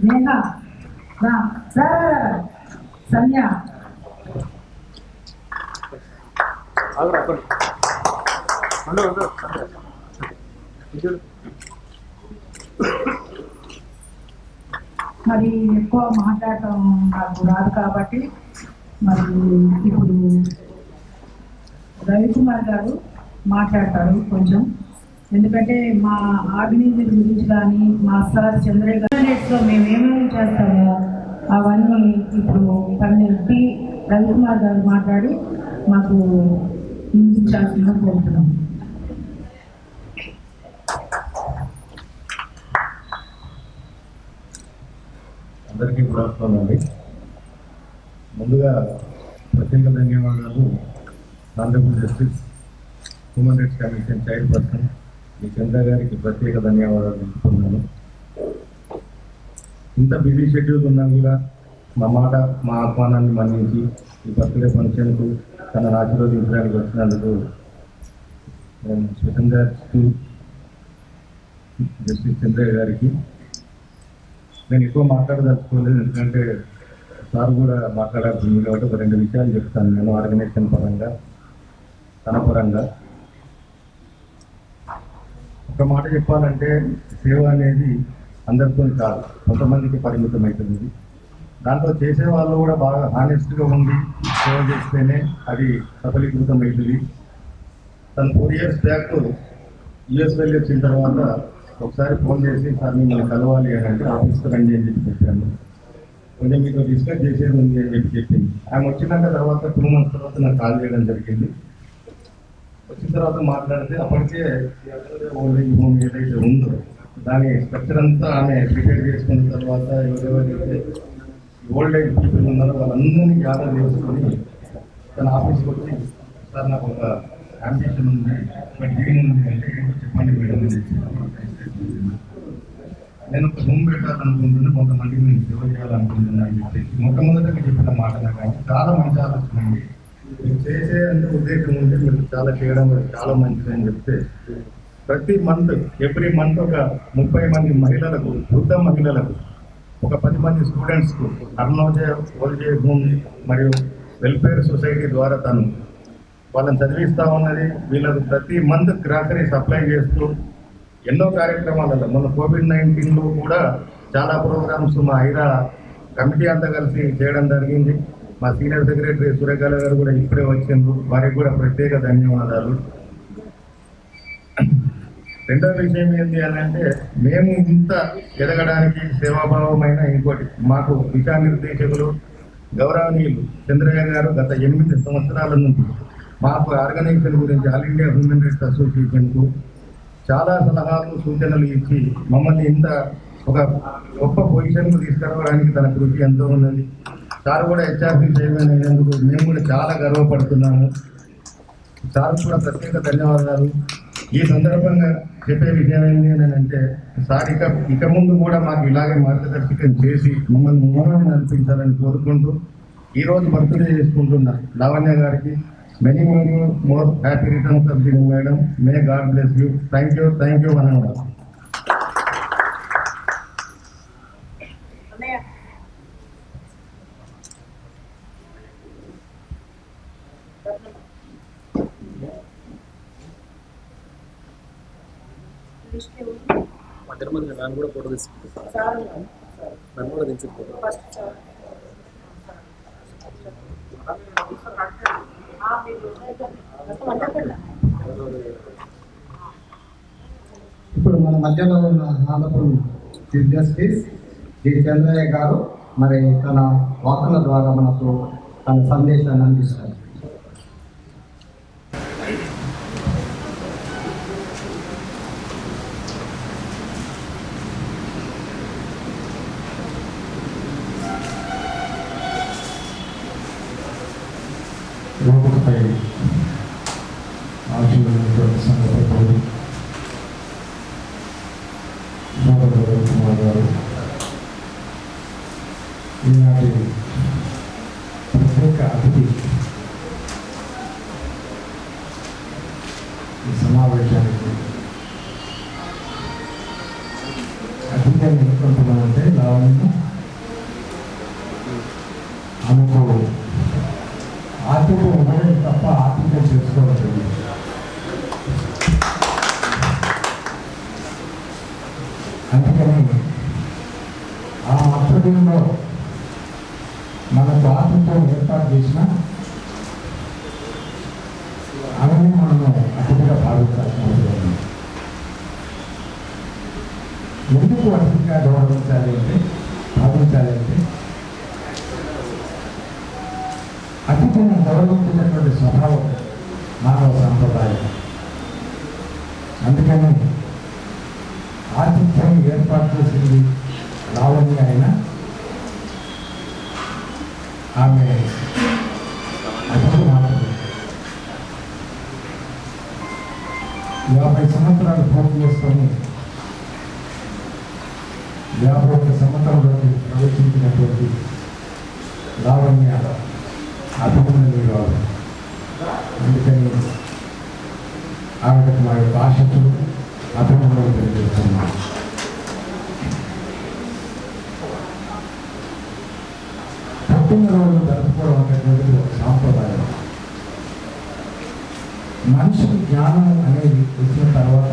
C: నేహా సంధ్య మరి ఎక్కువ మాట్లాడటం నాకు రాదు కాబట్టి మరి ఇప్పుడు రవికుమార్ గారు మాట్లాడతారు కొంచెం. ఎందుకంటే మా ఆర్గనైజర్ గురించి కానీ మా సార్ చంద్రయ్య గారిలో మేము ఏమేమి చేస్తామో అవన్నీ ఇప్పుడు టి రవికుమార్ గారు మాట్లాడి మాకు ఇంచాల్సిందిగా కోరుతున్నాం.
G: అందరికీ గుడ్ ఆఫ్టర్నూన్ అండి. ముందుగా ప్రత్యేక ధన్యవాదాలు Andhra Pradesh district human rights commission chairperson మీ చంద్ర గారికి ప్రత్యేక ధన్యవాదాలు తెలుపుతున్నాను. ఇంత బిజీ షెడ్యూల్ ఉన్నా కూడా మా ఆహ్వానాన్ని మన్నించి ఈ బర్త్డే ఫంక్షన్కు తనను ఆశీర్వదించడానికి వచ్చినందుకు నేను స్వతంత్ర జస్టిస్ చంద్రయ్య గారికి నేను ఎక్కువ మాట్లాడదలుచుకోలేదు, ఎందుకంటే సార్ కూడా మాట్లాడాల్సింది కాబట్టి ఒక 2 విషయాలు చెప్తాను నేను ఆర్గనైజేషన్ పరంగా తన పరంగా. ఒక మాట చెప్పాలంటే సేవ అనేది అందరితో కాదు, కొంతమందికి పరిమితం అవుతుంది. దాంట్లో చేసే వాళ్ళు కూడా బాగా హానెస్ట్గా ఉండి సేవ చేస్తేనే అది సఫలీకృతం అవుతుంది. తను 4 years బ్యాక్ యుఎస్ వెళ్ళి వచ్చిన తర్వాత ఒకసారి ఫోన్ చేసి సార్ మిమ్మల్ని కలవాలి అని అంటే ఆఫీస్కి రండి అని చెప్పి చెప్పాను. కొంచెం మీతో డిస్కస్ చేసేది ఉంది అని చెప్పి చెప్పింది. ఆమె వచ్చినాక తర్వాత 2 months తర్వాత నాకు కాల్ చేయడం జరిగింది. వచ్చిన తర్వాత మాట్లాడితే అప్పటికే ఓల్డేజ్ హోమ్ ఏదైతే ఉందో దాని స్ట్రక్చర్ అంతా ఆమె ప్రిపేర్ చేసుకున్న తర్వాత ఎవరెవరైతే ఓల్డేజ్ పీపుల్ ఉన్నారో వాళ్ళందరినీ గ్యాదర్ చేసుకొని తన ఆఫీస్కి వచ్చి సార్ నాకు ఒక అంబిషన్ ఉంది, ఒక డ్రీమ్ ఉంది అంటే చెప్పండి మేడం అని చెప్పి నేను ఒక హోమ్ పెట్టాలనుకుంటున్నా, కొంతమందికి నేను సేవ చేయాలనుకుంటున్నా అని చెప్పేసి మొట్టమొదటిగా చెప్పిన మాట నాకు చాలా మంచి ఆలోచన అండి. మీరు చేసే అంటే ఉద్దేశం ఉంటే మీరు చాలా చేయడం చాలా మంచిది అని చెప్తే ప్రతి మంత్ ఎవ్రీ మంత్ ఒక 30 మంది మహిళలకు, వృద్ధ మహిళలకు, ఒక 10 మంది స్టూడెంట్స్కు అరుణోదయ ఓల్డేజ్ హోమ్ మరియు వెల్ఫేర్ సొసైటీ ద్వారా తను వాళ్ళని చదివిస్తూ ఉన్నది. వీళ్ళకు ప్రతి మంత్ గ్రాసరీ సప్లై చేస్తూ ఎన్నో కార్యక్రమాలలో మొన్న COVID-19లో కూడా చాలా ప్రోగ్రామ్స్ మా ఐరా కమిటీ అంతా కలిసి చేయడం జరిగింది. మా సీనియర్ సెక్రటరీ సురేఖాల గారు కూడా ఇప్పుడే వచ్చిండ్రు, వారికి కూడా ప్రత్యేక ధన్యవాదాలు. రెండో విషయం ఏంటి అని అంటే మేము ఇంత ఎదగడానికి సేవాభావమైన ఇంకోటి మాకు దిశానిర్దేశకులు గౌరవనీయులు చంద్రయ్య గారు గత 8 సంవత్సరాల నుంచి మాకు ఆర్గనైజేషన్ గురించి ఆల్ ఇండియా హ్యూమన్ రైట్స్ అసోసియేషన్కు చాలా సలహాలు సూచనలు ఇచ్చి మమ్మల్ని ఇంత ఒక గొప్ప పొజిషన్కు తీసుకురావడానికి తన కృషి ఎంతో ఉన్నది. సార్ కూడా హెచ్ఆర్సీ చైర్మన్ అయినందుకు మేము కూడా చాలా గర్వపడుతున్నాము. సార్ కూడా ప్రత్యేక ధన్యవాదాలు. ఈ సందర్భంగా చెప్పే విషయం ఏంటి అని అంటే సార్ ఇక ముందు కూడా మాకు ఇలాగే మార్గదర్శకం చేసి మమ్మల్ని మౌనం నడిపించాలని కోరుకుంటూ ఈరోజు బర్త్డే చేసుకుంటున్న లావణ్య గారికి many more happy returns of the day madam. May God bless you. Thank you అన్నమాట.
H: మధ్య మధ్య నన్ను కూడా ఫోటో తీసుకుంటాను. నన్ను కూడా దించుకుంటాను.
I: ఇప్పుడు మన మధ్యలో ఉన్న Andhra Pradesh chief justice D Chandraiah గారు మరి తన వాక్కుల ద్వారా మనకు తన సందేశాన్ని అందిస్తారు.
F: రోడ్డుపై ఆశీర్వదించినటువంటి సంగతి కుమార్ గారు ఈనాటి ప్రత్యేక అతిథి ఈ సమావేశానికి అతిథిగా ఎన్నుకుంటున్నామంటే లావణ్య ఆమెకు ఆర్థికం ఉండడం తప్ప ఆర్థికం చేసుకోవాలి. అందుకని ఆ ఆధ్వర్యంలో మనకు ఆర్థికం ఏర్పాటు చేసిన అవన్నీ మనము అతిథిగా భావించాల్సిన అవసరం ఉంది. ఎందుకు అతిథిగా భావించాలి అంటే అతిథిని గౌరవించినటువంటి స్వభావం మానవ సాంప్రదాయం. అందుకని ఆతిథ్యం ఏర్పాటు చేసింది లావణ్య అయినా ఆమె అతిథి మాత్రమే. 50 సంవత్సరాలు పూర్తి చేసుకొని 51 సంవత్సరంలోకి ప్రవేశించినటువంటి లావణ్య అభినందనలు కాదు. అందుకని ఆవిడకు మా యొక్క ఆశలు అభినందనలు తెలియజేస్తున్నాం. పుట్టినరోజు జరుపుకోవడం అనేటువంటి ఒక సాంప్రదాయం. మనిషికి జ్ఞానం అనేది వచ్చిన తర్వాత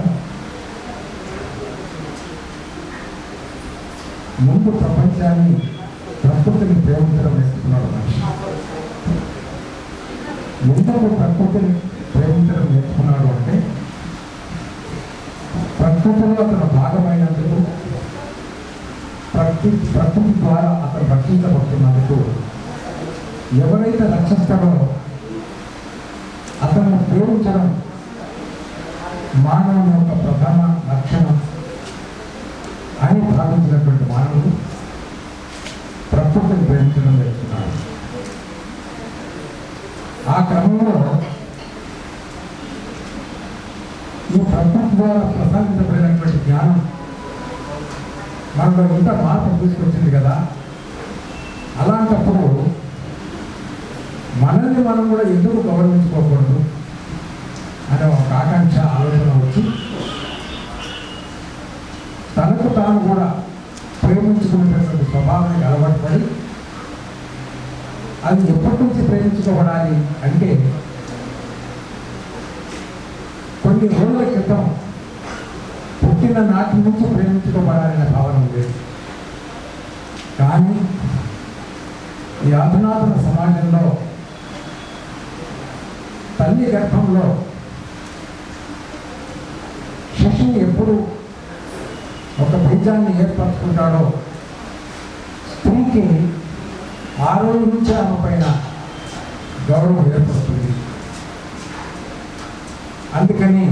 F: ముందు ప్రపంచాన్ని ప్రకృతిని ప్రేమించడం నేర్చుకున్నాడు మనిషి. ఎందుకు ప్రకృతిని ప్రేమించడం నేర్చుకున్నాడు అంటే ప్రకృతిలో అతను భాగమైనందుకు, ప్రకృతి ద్వారా అతను రక్షించబడుతున్నందుకు ఎవరైతే రక్షిస్తాడో అతను ప్రేమించడం మానవుని యొక్క ప్రధాన లక్షణం అని భావించినటువంటి మానవుడు ప్రకృతిని ప్రేమించడం నేర్చుకున్నాడు. ఆ క్రమంలో ఈ ప్రకృతి ద్వారా ప్రసాదించబడినటువంటి జ్ఞానం మనలో ఇంత మార్పు తీసుకొచ్చింది కదా. అలాంటప్పుడు మనల్ని మనం కూడా ఎందుకు గౌరవించుకోకూడదు అనే ఒక ఆకాంక్ష, ఆలోచన వచ్చి తనకు తాను కూడా ప్రేమించుకునేటటువంటి స్వభావానికి అలవాటు పడి అది ఎప్పటి నుంచి ప్రేమించుకోబడాలి అంటే కొన్ని రోజుల క్రితం పుట్టిన నాటి నుంచి ప్రేమించుకోబడాలనే భావన ఉండేది. కానీ ఈ అధునాతన సమాజంలో తల్లి గర్భంలో శిశువు ఎప్పుడు ఒక బీజాన్ని ఏర్పరచుకుంటాడో స్త్రీకి ఆ రోజు నుంచి ఆమె పైన గౌరవం ఏర్పడుతుంది. అందుకని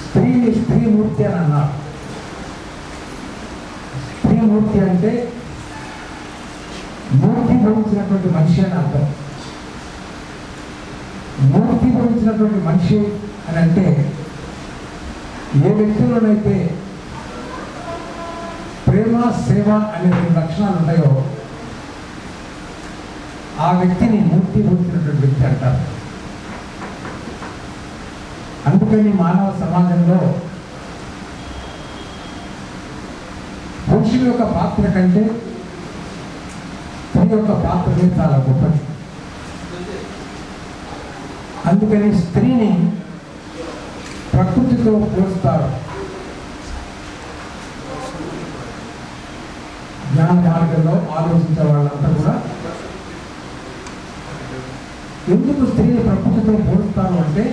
F: స్త్రీని స్త్రీమూర్తి అని అన్నారు. స్త్రీమూర్తి అంటే మూర్తి భవించినటువంటి మనిషి అని అర్థం. మూర్తి భవించినటువంటి మనిషి అని అంటే
J: ఏ వ్యక్తిలోనైతే ప్రేమ సేవ అనే 2 లక్షణాలు ఉన్నాయో ఆ వ్యక్తిని మూర్తి పొందినటువంటి వ్యక్తి అంటారు. అందుకని మానవ సమాజంలో పురుషుని యొక్క పాత్ర కంటే స్త్రీ యొక్క పాత్రనే చాలా గొప్పది. అందుకని స్త్రీని ప్రకృతితో పోలుస్తారు. జ్ఞాన మార్గంలో ఆలోచించే వాళ్ళంతా కూడా ఎందుకు స్త్రీని ప్రకృతితో పోలుస్తారు అంటే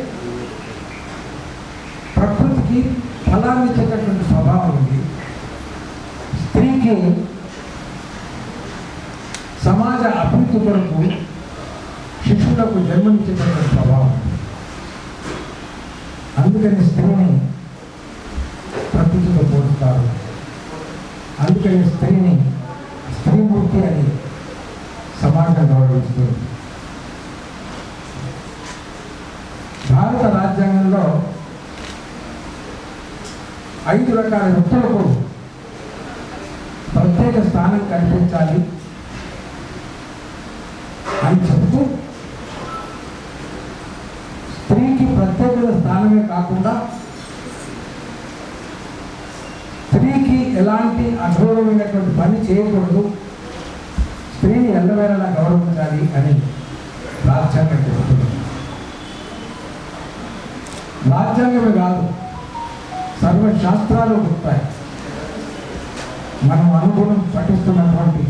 J: ప్రకృతికి ఫలాన్ని ఇచ్చేటటువంటి స్వభావం ఉంది. స్త్రీకి సమాజ అభివృద్ధి కొరకు శిశువులకు జన్మనిచ్చేటటువంటి స్వభావం. అందుకని స్త్రీని ప్రకృతితో పోలుస్తారు. అందుకని స్త్రీని స్త్రీమూర్తి అని సమాజం గౌరవిస్తుంది. భారత రాజ్యాంగంలో 5 రకాల వ్యక్తులకు ప్రత్యేక స్థానం కల్పించాలి అని చెబుతూ స్త్రీకి ప్రత్యేక స్థానమే కాకుండా స్త్రీకి ఎలాంటి అగౌరవమైనటువంటి పని చేయకూడదు, స్త్రీని ఎల్లవేళలా గౌరవించాలి అని రాజ్యాంగం చెబుతుంది. రాజ్యాంగమే కాదు, సర్వశాస్త్రాలు చెప్తాయి. మనం అనుగుణం పఠిస్తున్నటువంటి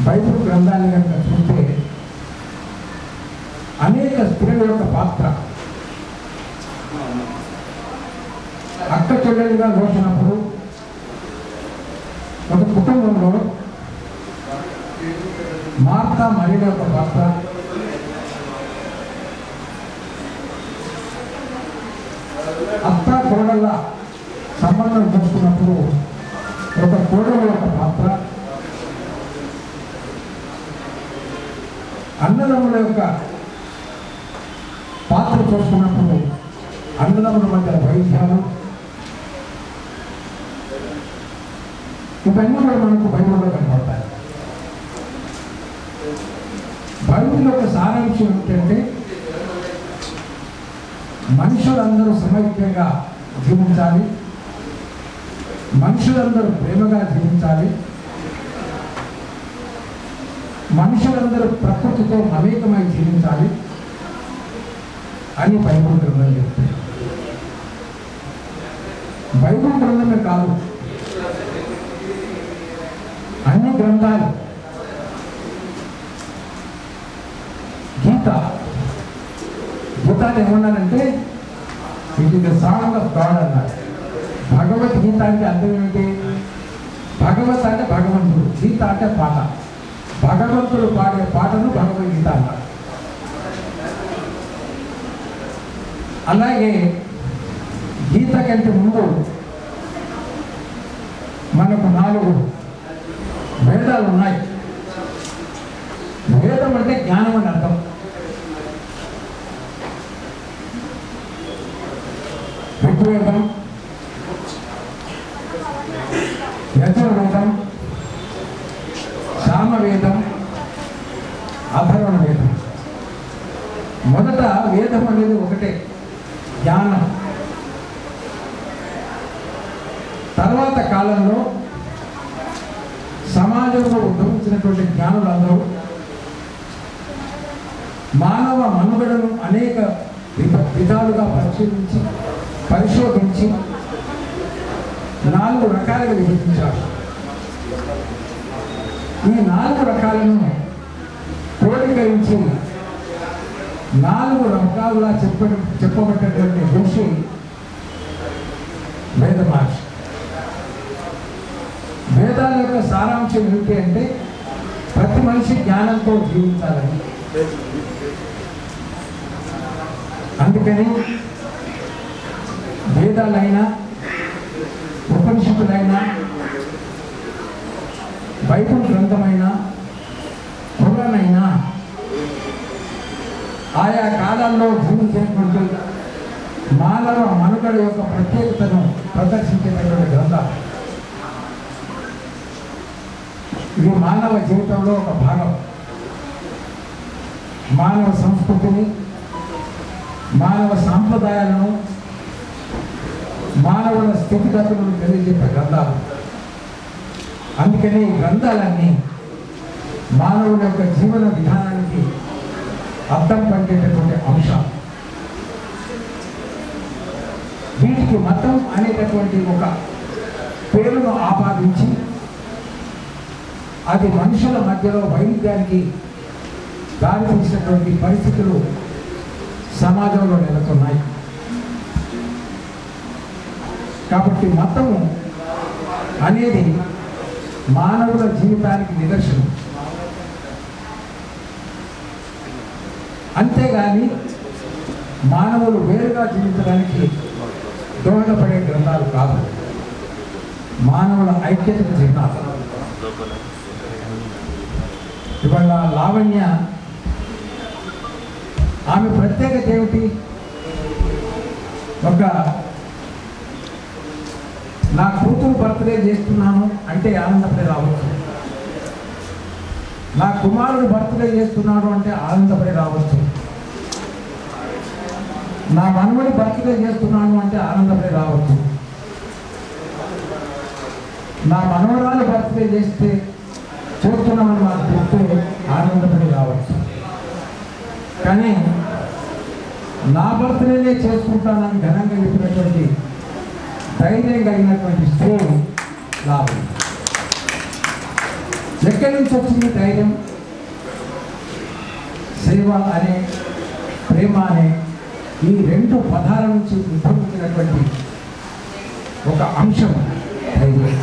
J: బైబిల్ గ్రంథాన్ని కనుక చూస్తే అనేక స్త్రీల యొక్క పాత్ర అక్క చెల్లెలుగా చూసినప్పుడు ఒక కుటుంబంలో మార్తా మరియల యొక్క పాత్ర, అత్త కోడళ్ళ సంబంధం చూసుకున్నప్పుడు ఒక కోడల యొక్క పాత్ర, అన్నదమ్ముల యొక్క పాత్ర చూసుకున్నప్పుడు అన్నదమ్ముల మధ్య వైద్యాలు, ఇవన్నీ కూడా మనకు బైబిల్లో కనబడతాయి. బైబిల్ యొక్క సారాంశం ఏమిటంటే మనుషులందరూ సమైక్యంగా జీవించాలి, మనుషులందరూ ప్రేమగా జీవించాలి, మనుషులందరూ ప్రకృతితో మమేకమై జీవించాలి అని బైబిల్ గ్రంథం చెప్తుంది. బైబిల్ గ్రంథమే కాదు, అన్ని గ్రంథాలు, గీతాలు ఏమన్నారంటే it is the song of God అన్నారు. భగవద్గీత అంటే అర్థం ఏమిటి? భగవత్ అంటే భగవంతుడు, గీత అంటే పాట. భగవంతుడు పాడే పాటను భగవద్గీత అన్నారు. అలాగే గీత కంటే ముందు మనకు 4 వేదాలు ఉన్నాయి. వేదం అంటే జ్ఞానం అని అర్థం. ఋగ్వేదం, యజుర్వేదం, సామవేదం, అథర్వణ వేదం. మొదట వేదం అనేది ఒకటే, జ్ఞానం. తర్వాత కాలంలో సమాజంలో ఉద్భవించినటువంటి జ్ఞానులందరూ మానవ మనుగడను అనేక విధాలుగా పరిశోధించి 4 రకాలుగా విభజించారు. ఈ 4 రకాలను క్రోడీకరించి 4 రకాలుగా చెప్పబట్టేటువంటి ఋషి వేద మహర్షి. వేదాల యొక్క సారాంశం ఏమిటి అంటే ప్రతి మనిషి జ్ఞానంతో జీవించాలని. అందుకని వేదాలైనా ఉపనిషత్తులైనా బైబిల్ గ్రంథమైనా ఖురాన్ అయినా ఆయా కాలాల్లో జీవించేటువంటి మానవ మనుగడ యొక్క ప్రత్యేకతను ప్రదర్శించేటటువంటి గ్రంథాలు. ఇది మానవ జీవితంలో ఒక భాగం. మానవ సంస్కృతిని, మానవ సాంప్రదాయాలను, మానవుల స్థితిగతులను తెలియజేసే గ్రంథాలు. అందుకని ఈ గ్రంథాలన్నీ మానవుల యొక్క జీవన విధానానికి అర్థం పట్టేటటువంటి అంశాలు. వీటికి మతం అనేటటువంటి ఒక పేరును ఆపాదించి అది మనుషుల మధ్యలో వైవిధ్యానికి దారితీసినటువంటి పరిస్థితులు సమాజంలో నెలకొన్నాయి. కాబట్టి మతము అనేది మానవుల జీవితానికి నిదర్శనం. అంతేగాని మానవులు వేరుగా జీవించడానికి దోహదపడే గ్రంథాలు కాదు. మానవుల ఐక్యతకు చిహ్నాలు. ఇవాళ లావణ్య ఆమె ప్రత్యేకత ఏమిటి? ఒక నా కూతురు బర్త్డే చేస్తున్నాను అంటే ఆనందపడి రావచ్చు. నా కుమారుడు బర్త్డే చేస్తున్నాడు అంటే ఆనందపడి రావచ్చు. నా మనవడి బర్త్డే చేస్తున్నాను అంటే ఆనందపడి రావచ్చు. నా మనవరాలు బర్త్డే చేస్తే చూస్తున్నామని మాకు చెప్తే ఆనందపడి రావచ్చు. కానీ నా బర్త్డేనే చేసుకుంటానని ఘనంగా చెప్పినటువంటి ధైర్యం కలిగినటువంటి స్త్రీ లాభం. ఎక్కడి నుంచి వచ్చింది ధైర్యం? సేవ అనే, ప్రేమ అనే ఈ రెండు పదాల నుంచి ఉద్భవించినటువంటి ఒక అంశం ధైర్యం.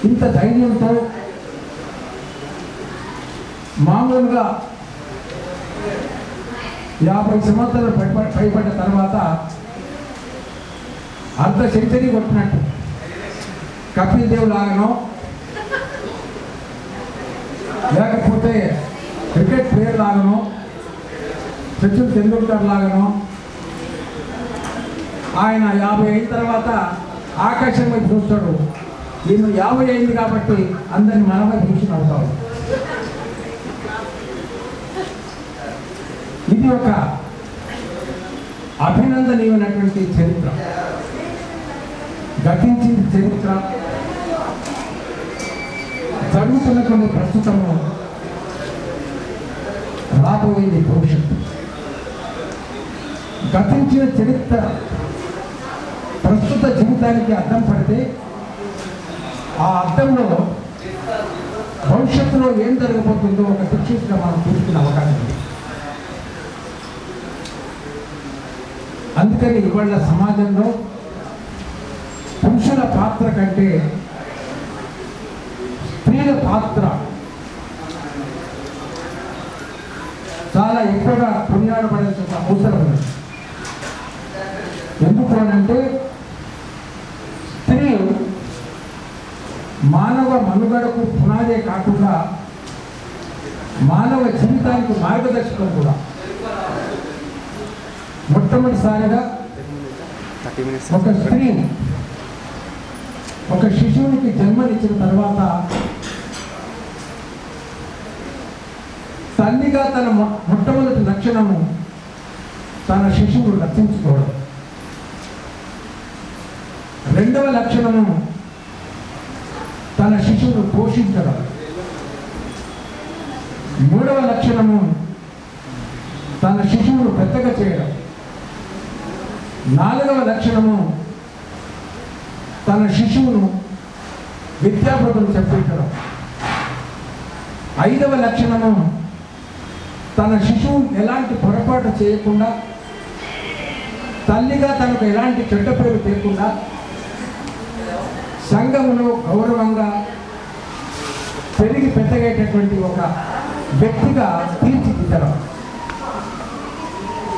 J: ఇంత ధైర్యంతో మామూలుగా 50 సంవత్సరాలు పైబడ్డ తర్వాత అర్ధ సెంచరీ కొట్టినట్టు కపిల్ దేవ్ లాగానో లేకపోతే క్రికెట్ ప్లేయర్ లాగానో సచిన్ తెండూల్కర్ లాగానో ఆయన 50 అయిన తర్వాత ఆకాశం వైపు చూస్తాడు. ఈయన 50 అయింది కాబట్టి అందరిని మనమే చూసి అవుతాడు. ఇది ఒక అభినందనీయమైనటువంటి చరిత్ర. గతించిన చరిత్ర, జరుగుతున్నటువంటి ప్రస్తుతము, రాబోయేది భవిష్యత్తు. గతించిన చరిత్ర ప్రస్తుత జీవితానికి అద్దం పడితే ఆ అద్దంలో భవిష్యత్తులో ఏం జరగబోతుందో ఒక శిక్షిగా మనం చూసుకునే అవకాశం ఉంది. అందుకని ఇవాళ సమాజంలో పురుషుల పాత్ర కంటే స్త్రీల పాత్ర చాలా ఎక్కువగా కొనియాడబడాల్సిన అవసరం ఉంది. ఎందుకు అనంటే స్త్రీ మానవ మనుగడకు పునాదే కాకుండా మానవ జీవితానికి మార్గదర్శకం కూడా. మొట్టమొదటిసారిగా ఒక స్త్రీ ఒక శిశువునికి జన్మనిచ్చిన తర్వాత తల్లిగా తన మొట్టమొదటి లక్షణము తన శిశువును రక్షించుకోవడం. రెండవ లక్షణము తన శిశువును పోషించడం. మూడవ లక్షణము తన శిశువును పెద్దగా చేయడం. నాలుగవ లక్షణము తన శిశువును విద్యాబోధన చెప్పించడం. ఐదవ లక్షణము తన శిశువు ఎలాంటి పొరపాటు చేయకుండా, తల్లిగా తనకు ఎలాంటి చెడ్డ పేరు చేయకుండా సంఘములో గౌరవంగా పెరిగి పెద్దగేటటువంటి ఒక వ్యక్తిగా తీర్చిదిద్దడం.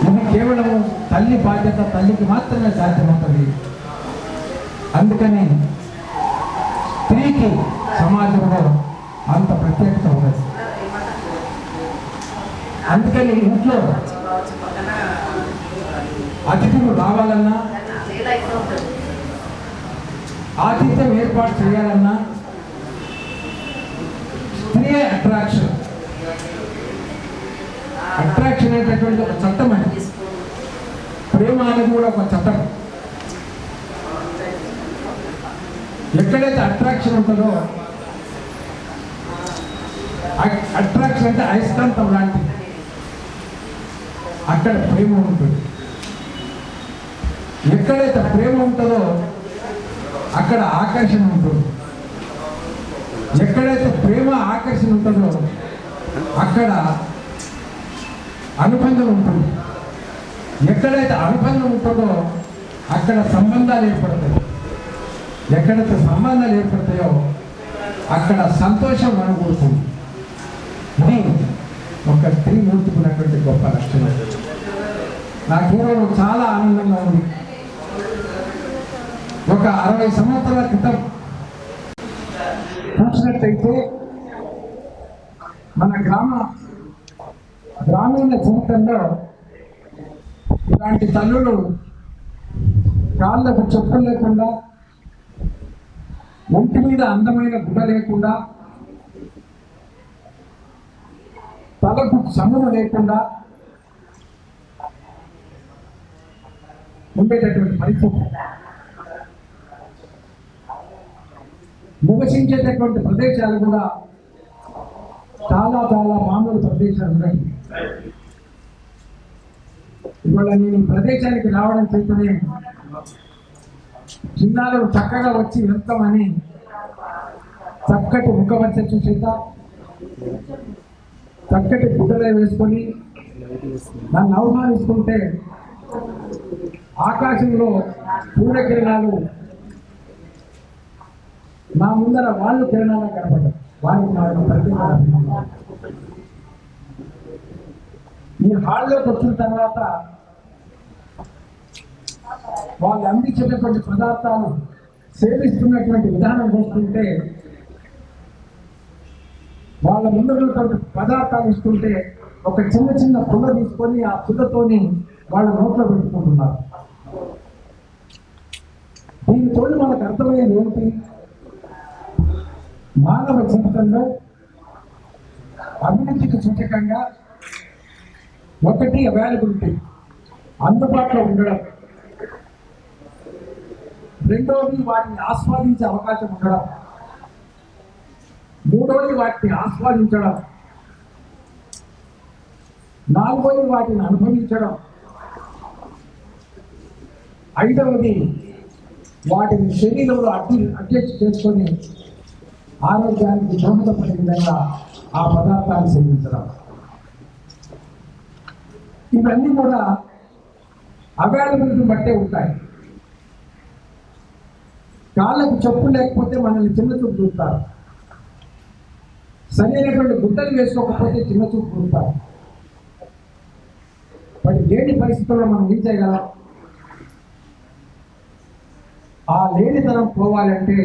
J: ఇది కేవలము తల్లి బాధ్యత, తల్లికి మాత్రమే సాధ్యమవుతుంది. అందుకని స్త్రీకి సమాజంలో అంత ప్రత్యేకత ఉన్నది. అందుకని ఇంట్లో అతిథులు రావాలన్నా, ఆతిథ్యం ఏర్పాటు చేయాలన్నా స్త్రీ అట్రాక్షన్ అనేటటువంటి ఒక చట్టం అని, ప్రేమ అనేది కూడా ఒక చట్టం. ఎక్కడైతే అట్రాక్షన్ ఉంటుందో, అట్రాక్షన్ అంటే అయస్కాంతం లాంటిది, అక్కడ ప్రేమ ఉంటుంది. ఎక్కడైతే ప్రేమ ఉంటుందో అక్కడ ఆకర్షణ ఉంటుంది. ఎక్కడైతే ప్రేమ ఆకర్షణ ఉంటుందో అక్కడ అనుబంధం ఉంటుంది. ఎక్కడైతే అనుబంధం ఉంటుందో అక్కడ సంబంధాలు ఏర్పడతాయి. ఎక్కడైతే సంబంధాలు ఏర్పడతాయో అక్కడ సంతోషం అనుభూతుంది. ఇది ఒక స్త్రీ మూర్తికున్నటువంటి గొప్ప లక్షణం. నాకేమో చాలా ఆనందంగా ఉంది. ఒక 60 సంవత్సరాల క్రితం చూసినట్టయితే మన గ్రామీణ జీవితంలో ఇలాంటి తల్లులు కాళ్ళకు చెప్పులు లేకుండా, ఒంటి మీద అందమైన గుడ్డ లేకుండా, తలకు సమును లేకుండా ఉండేటటువంటి పరిస్థితి. నివసించేటటువంటి ప్రదేశాలు కూడా చాలా చాలా మామూలు ప్రదేశాలు ఉన్నాయి. ఇవాళ నేను ఈ ప్రదేశానికి రావడం చేతనే చిన్నారులు చక్కగా వచ్చి వెళ్తామని చక్కటి ముఖవచ్చ చూసేత, చక్కటి గుడ్డలే వేసుకొని నన్ను అవమానిస్తుంటే ఆకాశంలో సూర్యకిరణాలు నా ముందర వాళ్ళు కిరణాలు కనపడ్డారు. వారికి నాకు ప్రతిమ. ఈ హాల్లోకి వచ్చిన తర్వాత వాళ్ళు అందించేటటువంటి పదార్థాలు సేవిస్తున్నటువంటి విధానం చూస్తుంటే, వాళ్ళ ముందున్నటువంటి పదార్థాలు ఇస్తుంటే ఒక చిన్న చిన్న పుల్ల తీసుకొని ఆ పుల్లతోని వాళ్ళ నోట్లో పెట్టుకుంటున్నారు. దీనితో మనకు అర్థమయ్యేది ఏమిటి? మానవ జీవితంలో అభివృద్ధికి సూచకంగా ఒకటి అవైలబిలిటీ, అందుబాటులో ఉండడం. రెండవది వాటిని ఆస్వాదించే అవకాశం ఉండడం. మూడవది వాటిని ఆస్వాదించడం. నాలుగవది వాటిని అనుభవించడం. ఐదవది వాటిని శరీరంలో అడ్జస్ట్ చేసుకొని ఆరోగ్యానికి దోహదపడే విధంగా ఆ పదార్థాలు సేవించడం. ఇవన్నీ కూడా అవైలబిలిటీ బట్టే ఉంటాయి. కాళ్ళకు చెప్పు లేకపోతే మనల్ని చిన్న చూపు చూస్తారు. సరైనటువంటి గుడ్డలు వేసుకోకపోతే చిన్న చూపు చూస్తారు. వాటి లేని పరిస్థితుల్లో మనం ఏం చేయగలం? ఆ లేనితనం పోవాలంటే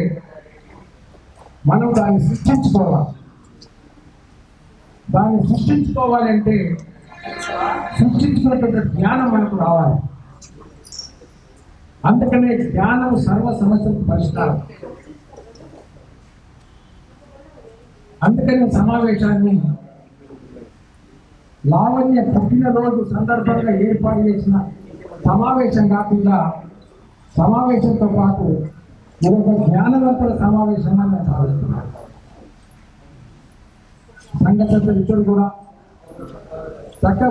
J: మనం దాన్ని సృష్టించుకోవాలి. దాన్ని సృష్టించుకోవాలంటే సృష్టించుకున్నటువంటి జ్ఞానం మనకు రావాలి. అందుకనే జ్ఞానం సర్వ సమస్యలకు పరిష్కారం. అందుకని సమావేశాన్ని లావణ్య పుట్టినరోజు సందర్భంగా ఏర్పాటు చేసిన సమావేశం కాకుండా, సమావేశంతో పాటు ఇదొక జ్ఞానవంతుల సమావేశంగా నేను భావిస్తున్నాను. సంఘ సభ్యులు ఇద్దరు కూడా చక్కగా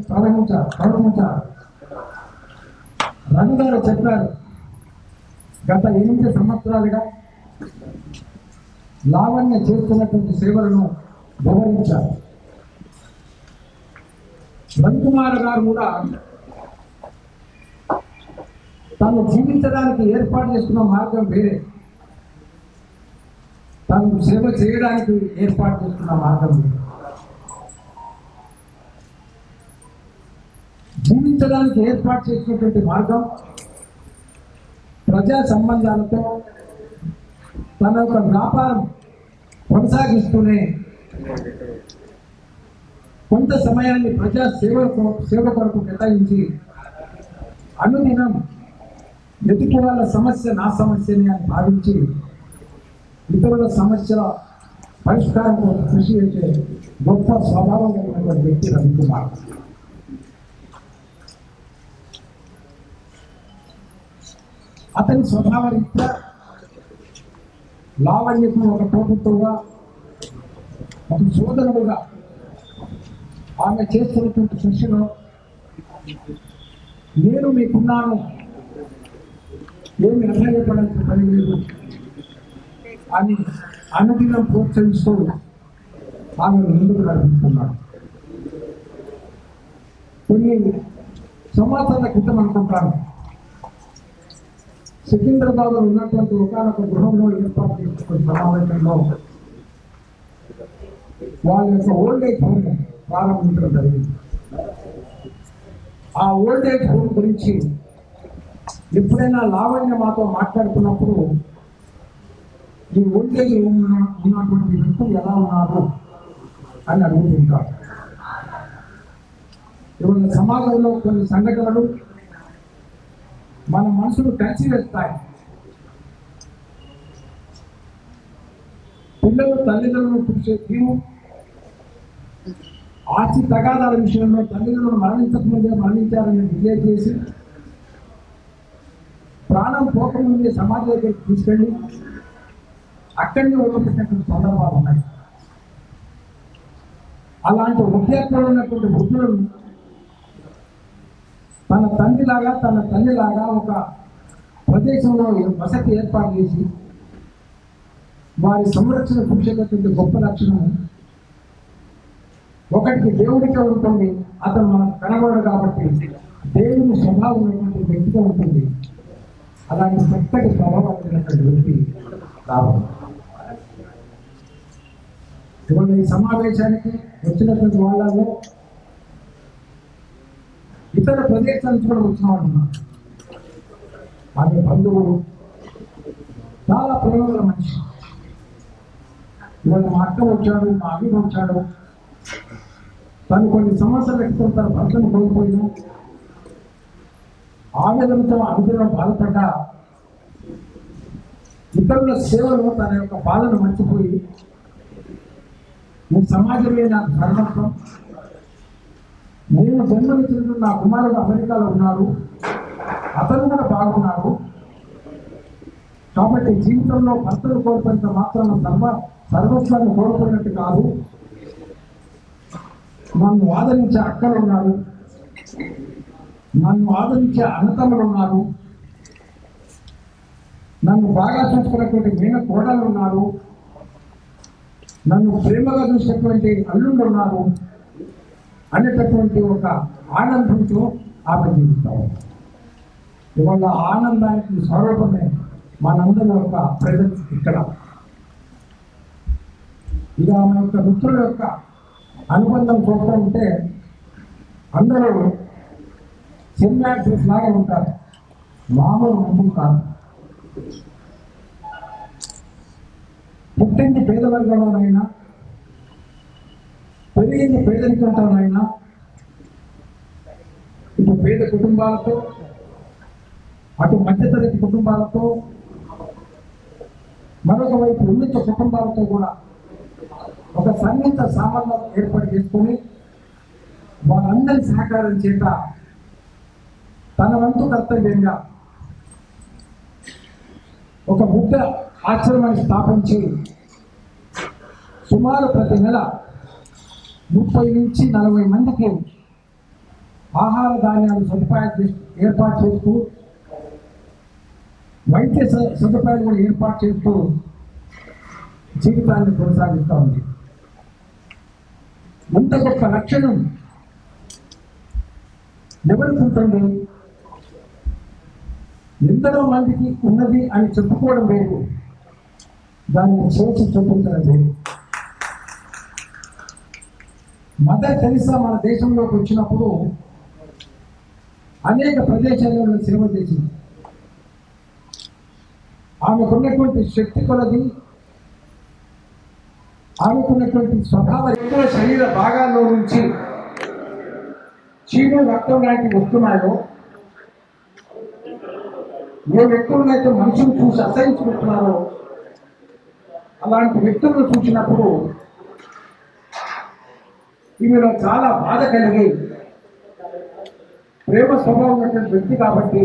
J: ప్రవహించారు. రవి గారు చెప్పారు, గత 8 సంవత్సరాలుగా లావణ్య చేస్తున్నటువంటి సేవలను వివరించారు. రవికుమార్ గారు కూడా తను జీవించడానికి ఏర్పాటు చేసుకున్న మార్గం వేరే, తను సేవ చేయడానికి ఏర్పాటు చేసుకున్న మార్గం వేరే. జీవించడానికి ఏర్పాటు చేసినటువంటి మార్గం ప్రజా సంబంధాలతో తన యొక్క వ్యాపారం కొనసాగిస్తూనే కొంత సమయాన్ని ప్రజా సేవ కొరకు కేటాయించి అనుదినం ఎదుటి వాళ్ళ సమస్య నా సమస్యని అని భావించి ఇతరుల సమస్యల పరిష్కారం కోసం కృషి చేసే గొప్ప స్వభావం కలిగినటువంటి వ్యక్తి రవికుమార్. అతని స్వభావరీత్యా లావణ్యకు ఒక తోపుగా, ఒక సోదరుడుగా ఆమె చేస్తున్నటువంటి కృషిలో నేను మీకున్నాను, ఏమి అసహ్యపడాల్సిన పని లేదు అని అనుదినం ప్రోత్సహిస్తూ ఆమె ముందుకు నడిపిస్తున్నాడు. కొన్ని సంవత్సరాల క్రితం అనుకుంటాను, సికింద్రాబాద్లో ఉన్నటువంటి ఒకనొక గృహంలో ఏర్పాటు చేసుకున్న సమావేశంలో వాళ్ళ యొక్క ఓల్డేజ్ హోమ్ ప్రారంభించడం జరిగింది. ఆ ఓల్డేజ్ హోమ్ గురించి ఎప్పుడైనా లావణ్య మాతో మాట్లాడుతున్నప్పుడు ఈ ఓల్డేజ్ హోమ్ ఉన్నటువంటి వ్యక్తులు ఎలా ఉన్నారు అని అడుగుతుంటారు. ఇవాళ సమాజంలో కొన్ని సంఘటనలు మన మనసును కలిసివేస్తాయి. పిల్లలు తల్లిదండ్రులను పిలిచే తీరు, ఆస్తి తగాదాల విషయంలో తల్లిదండ్రులు మరణించకముందే మరణించారని డిక్లేర్ చేసి ప్రాణం పోకముందే సమాజం దగ్గరికి తీసుకెళ్ళి అక్కడిని వదిలిపెట్టినటువంటి సందర్భాలు ఉన్నాయి. అలాంటి వృద్ధాప్యంలో ఉన్నటువంటి వృద్ధులను తన తండ్రిలాగా తన తల్లిలాగా ఒక ప్రదేశంలో వసతి ఏర్పాటు చేసి వారి సంరక్షణ కృషిటువంటి గొప్ప లక్షణం ఒకటికి దేవుడికే ఉంటుంది. అతను మనకు కనబడడు కాబట్టి దేవుని స్వభావం ఉన్నటువంటి వ్యక్తిగా ఉంటుంది. అలాంటి చక్కటి స్వభావం వ్యక్తి రావాలి. ఇవాళ ఈ సమావేశానికి వచ్చినటువంటి వాళ్ళలో ఇతర ప్రదేశాల నుంచి కూడా వచ్చిన వాళ్ళు ఉన్నారు. ఆమె బంధువులు చాలా ప్రేమగల మనిషి. ఇవాళ మా అక్క వచ్చాడు, మా అభిన వచ్చాడు. తను కొన్ని సంవత్సరాల క్రితం తన భర్తను కోల్పోయినా ఆవేదనతో అనుదినం బాధపడ్డా ఇతరుల సేవలో తన యొక్క బాధను మర్చిపోయి ఈ సమాజమే నాకు ధర్మత్వం, నేను జన్మనిచ్చిన నా కుమారుడు అమెరికాలో ఉన్నారు, అతను కూడా బాగున్నాడు కాబట్టి జీవితంలో భర్తను కోల్పోయినంత మాత్రాన సర్వస్వాన్ని కోల్పోయినట్టు కాదు, నన్ను ఆదరించే అక్కలు ఉన్నారు, నన్ను ఆదరించే అన్నతమ్ములు ఉన్నారు, నన్ను బాగా చూసుకున్నటువంటి మేన కోడలు ఉన్నారు, నన్ను ప్రేమగా చూసినటువంటి అల్లుళ్ళు ఉన్నారు అనేటటువంటి ఒక ఆనందంతో ఆమె జీవిస్తాం. ఇవాళ ఆనందానికి స్వరూపమే మనందరి యొక్క ప్రజెన్స్ ఇక్కడ. ఇక ఆమె యొక్క మిత్రుల యొక్క అనుబంధం చూస్తూ ఉంటే అందరూ సినిమా యాక్టర్స్ లాగా ఉంటారు, మామూలు మనుషులు కాదు. పుట్టింది పేదవర్గంలోనైనా, పెరిగింది పేదరికంతోనైనా, ఇటు పేద కుటుంబాలతో అటు మధ్యతరగతి కుటుంబాలతో మరొక వైపు ఉన్నత కుటుంబాలతో కూడా ఒక సన్నిహిత సామర్థ్యం ఏర్పాటు చేసుకొని వారందరి సహకారం చేత తన వంతు కర్తవ్యంగా ఒక బుద్ధ ఆశ్రమాన్ని స్థాపించి సుమారు ప్రతి నెల 30 నుంచి 40 మందికి ఆహార ధాన్యాలు సదుపాయాలు ఏర్పాటు చేస్తూ వైద్య సదుపాయాలు కూడా ఏర్పాటు చేస్తూ జీవితాన్ని కొనసాగిస్తూ ఉంది. ఇంత గొప్ప లక్షణం ఎవరికి ఉంటుంది? ఎందరో మందికి ఉన్నది అని చెప్పుకోవడం లేదు, దాన్ని చేసి చూపించడం లేదు. మదర్ తెరిసా మన దేశంలోకి వచ్చినప్పుడు అనేక ప్రదేశాలలో సేవ చేసింది. ఆమెకున్నటువంటి శక్తి కొలది ఆమెకున్నటువంటి స్వభావ ఎక్కువ శరీర భాగాల్లో నుంచి చీము రక్తం లాంటివి వస్తున్నాయో, ఏ వ్యక్తులనైతే మనుషులు చూసి అసహించుకుంటున్నారో అలాంటి వ్యక్తులను చూసినప్పుడు ఈమెలో చాలా బాధ కలిగి, ప్రేమ స్వభావం ఉన్నటువంటి వ్యక్తి కాబట్టి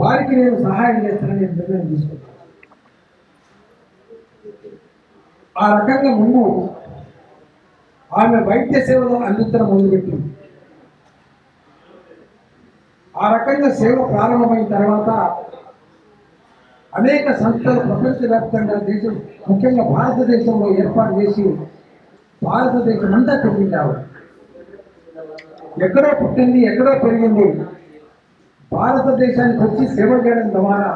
J: వారికి నేను సహాయం చేస్తానని నిర్ణయం తీసుకున్నాను. ఆ రకంగా ముందు ఆమె వైద్య సేవలో అందించడం మొదలుపెట్టింది. ఆ రకంగా సేవ ప్రారంభమైన తర్వాత అనేక సంస్థలు ప్రపంచవ్యాప్తంగా దేశం, ముఖ్యంగా భారతదేశంలో ఏర్పాటు చేసి భారతదేశం అంతా తిరిగింది. ఆవిడ ఎక్కడో పుట్టింది, ఎక్కడో పెరిగింది, భారతదేశానికి వచ్చి సేవ చేయడం ద్వారా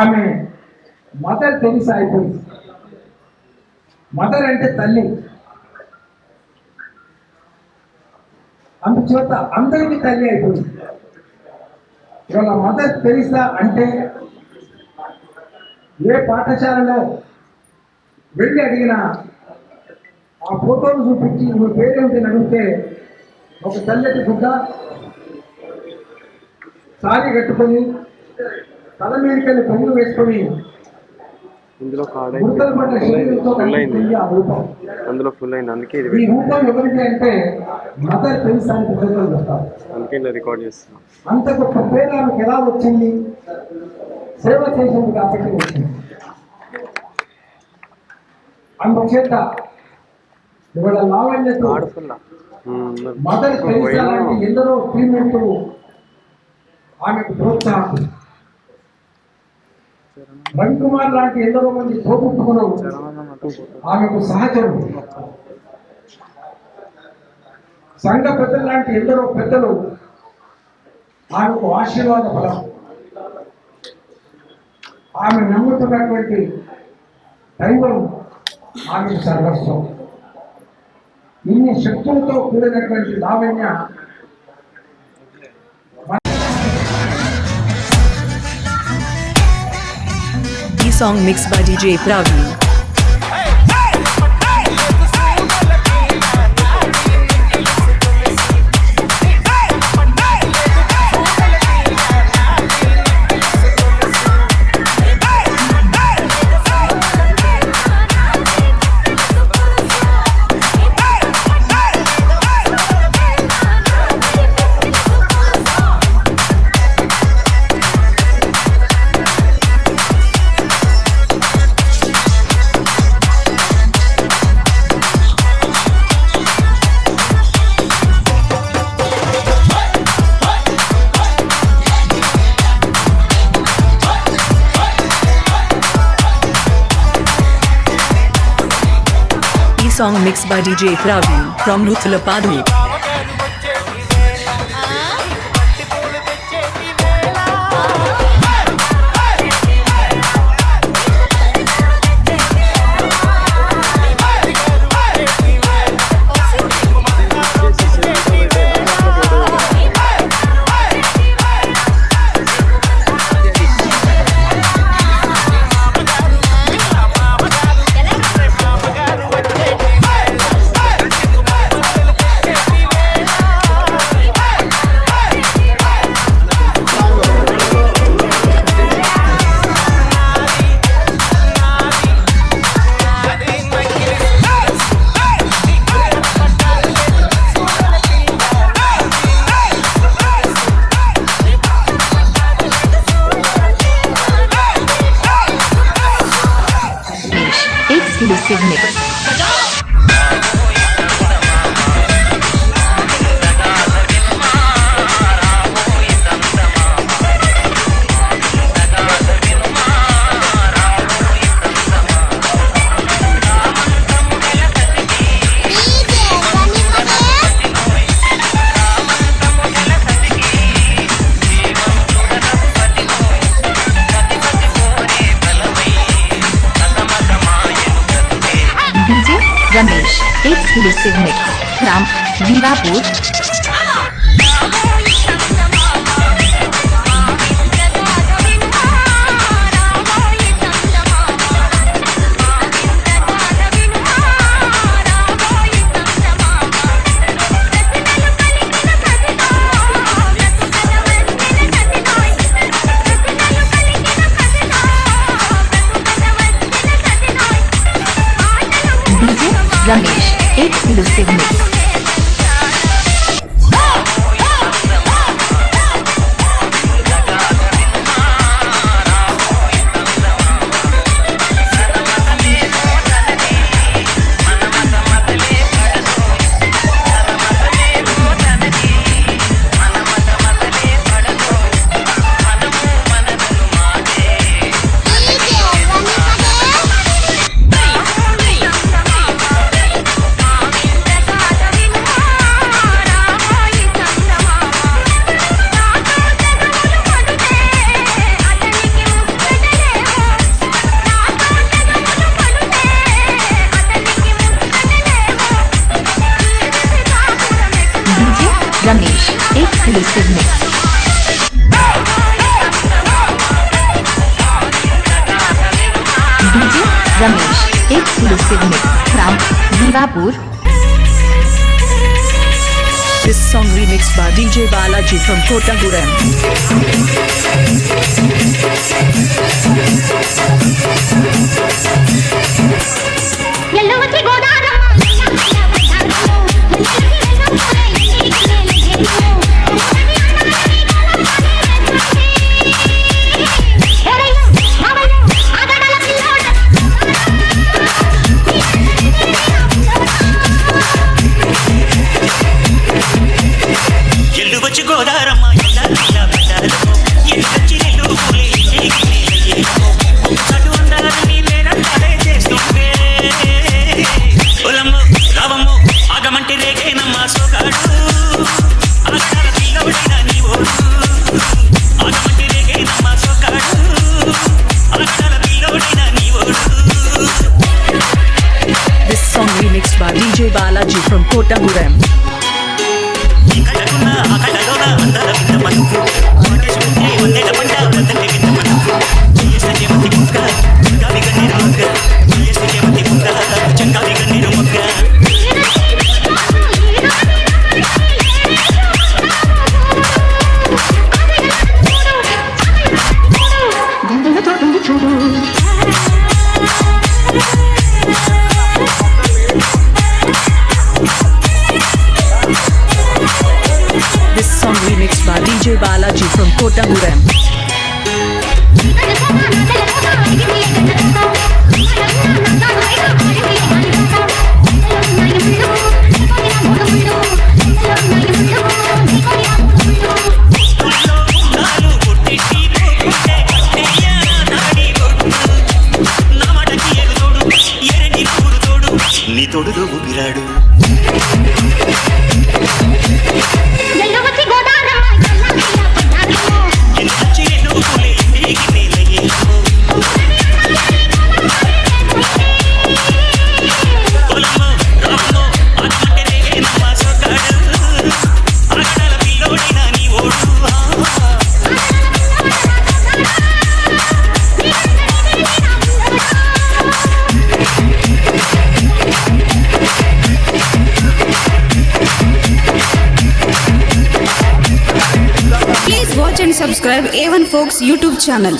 J: ఆమె మదర్ తెరిసా అయిపోయింది. మదర్ అంటే తల్లి. అందుచేత అందరికీ తల్లి అయిపోయింది. ఇవాళ మదర్ తెరిసా అంటే ఏ పాఠశాలలో వెళ్ళి అడిగినా ఆ ఫోటోలు చూపించి నువ్వు పేరేంటి అడిగితే ఒక తెల్లటి గుడ్డ సారీ కట్టుకొని తల మీదకెళ్ళి పొంగు వేసుకొని గుర్తలు పడ్డ శరీరంతో కనిపిస్తుంది ఆ రూపం.
H: అందులో ఫుల్ అయింది, అందుకే
J: ఈ రూపం ఎవరిది అంటే మదర్ తెరిసా అని ప్రజలు చెప్తారు.
H: అందుకే రికార్డ్ చేస్తున్నాం.
J: అంత గొప్ప పేరు ఆమెకు ఎలా వచ్చింది? సేవ చేసింది కాబట్టి వచ్చింది. అందుచేత ఇవాళ లావణ్యకు మదర్ తెరిసా లాంటి ఎందరో శ్రీమంతులు ఆమెకు ప్రోత్సాహం, రవికుమార్ లాంటి ఎందరో మంది తోబుట్టుకులు ఆమెకు సహచరులు, సంఘ పెద్దలు లాంటి ఎందరో పెద్దలు ఆమెకు ఆశీర్వాద ఫలం. ఆమె నమ్ముతున్నటువంటి దైవం ఆమెకు సర్వస్వం. ఇన్ని శక్తులతో కూడినటువంటి Lavanya
K: song mixed by DJ Praveen. Song mixed by DJ Praveen from Nuthulapadu. Exclusive mix. Ramesh, exclusive mix from Virapur. exclusive mix. Ramesh, exclusive mix. DJ Ramesh, exclusive mix from Singapore. This song remixed by DJ Balaji from Kottaguram. This song remixed by DJ Balaji from Kottaguram. This song remixed by DJ Balaji from Kottaguram.
A: నీ తోడులో ఊపిరాడు
B: Watch and subscribe A1 Folks YouTube channel.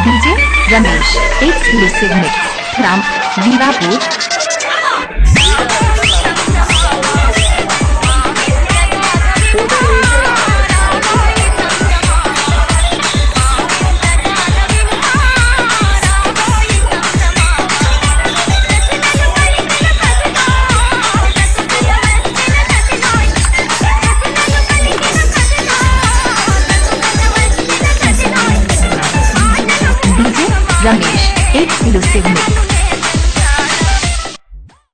L: DJ Ramesh, exclusive mix from Virapur. DJ Ramesh, exclusive mix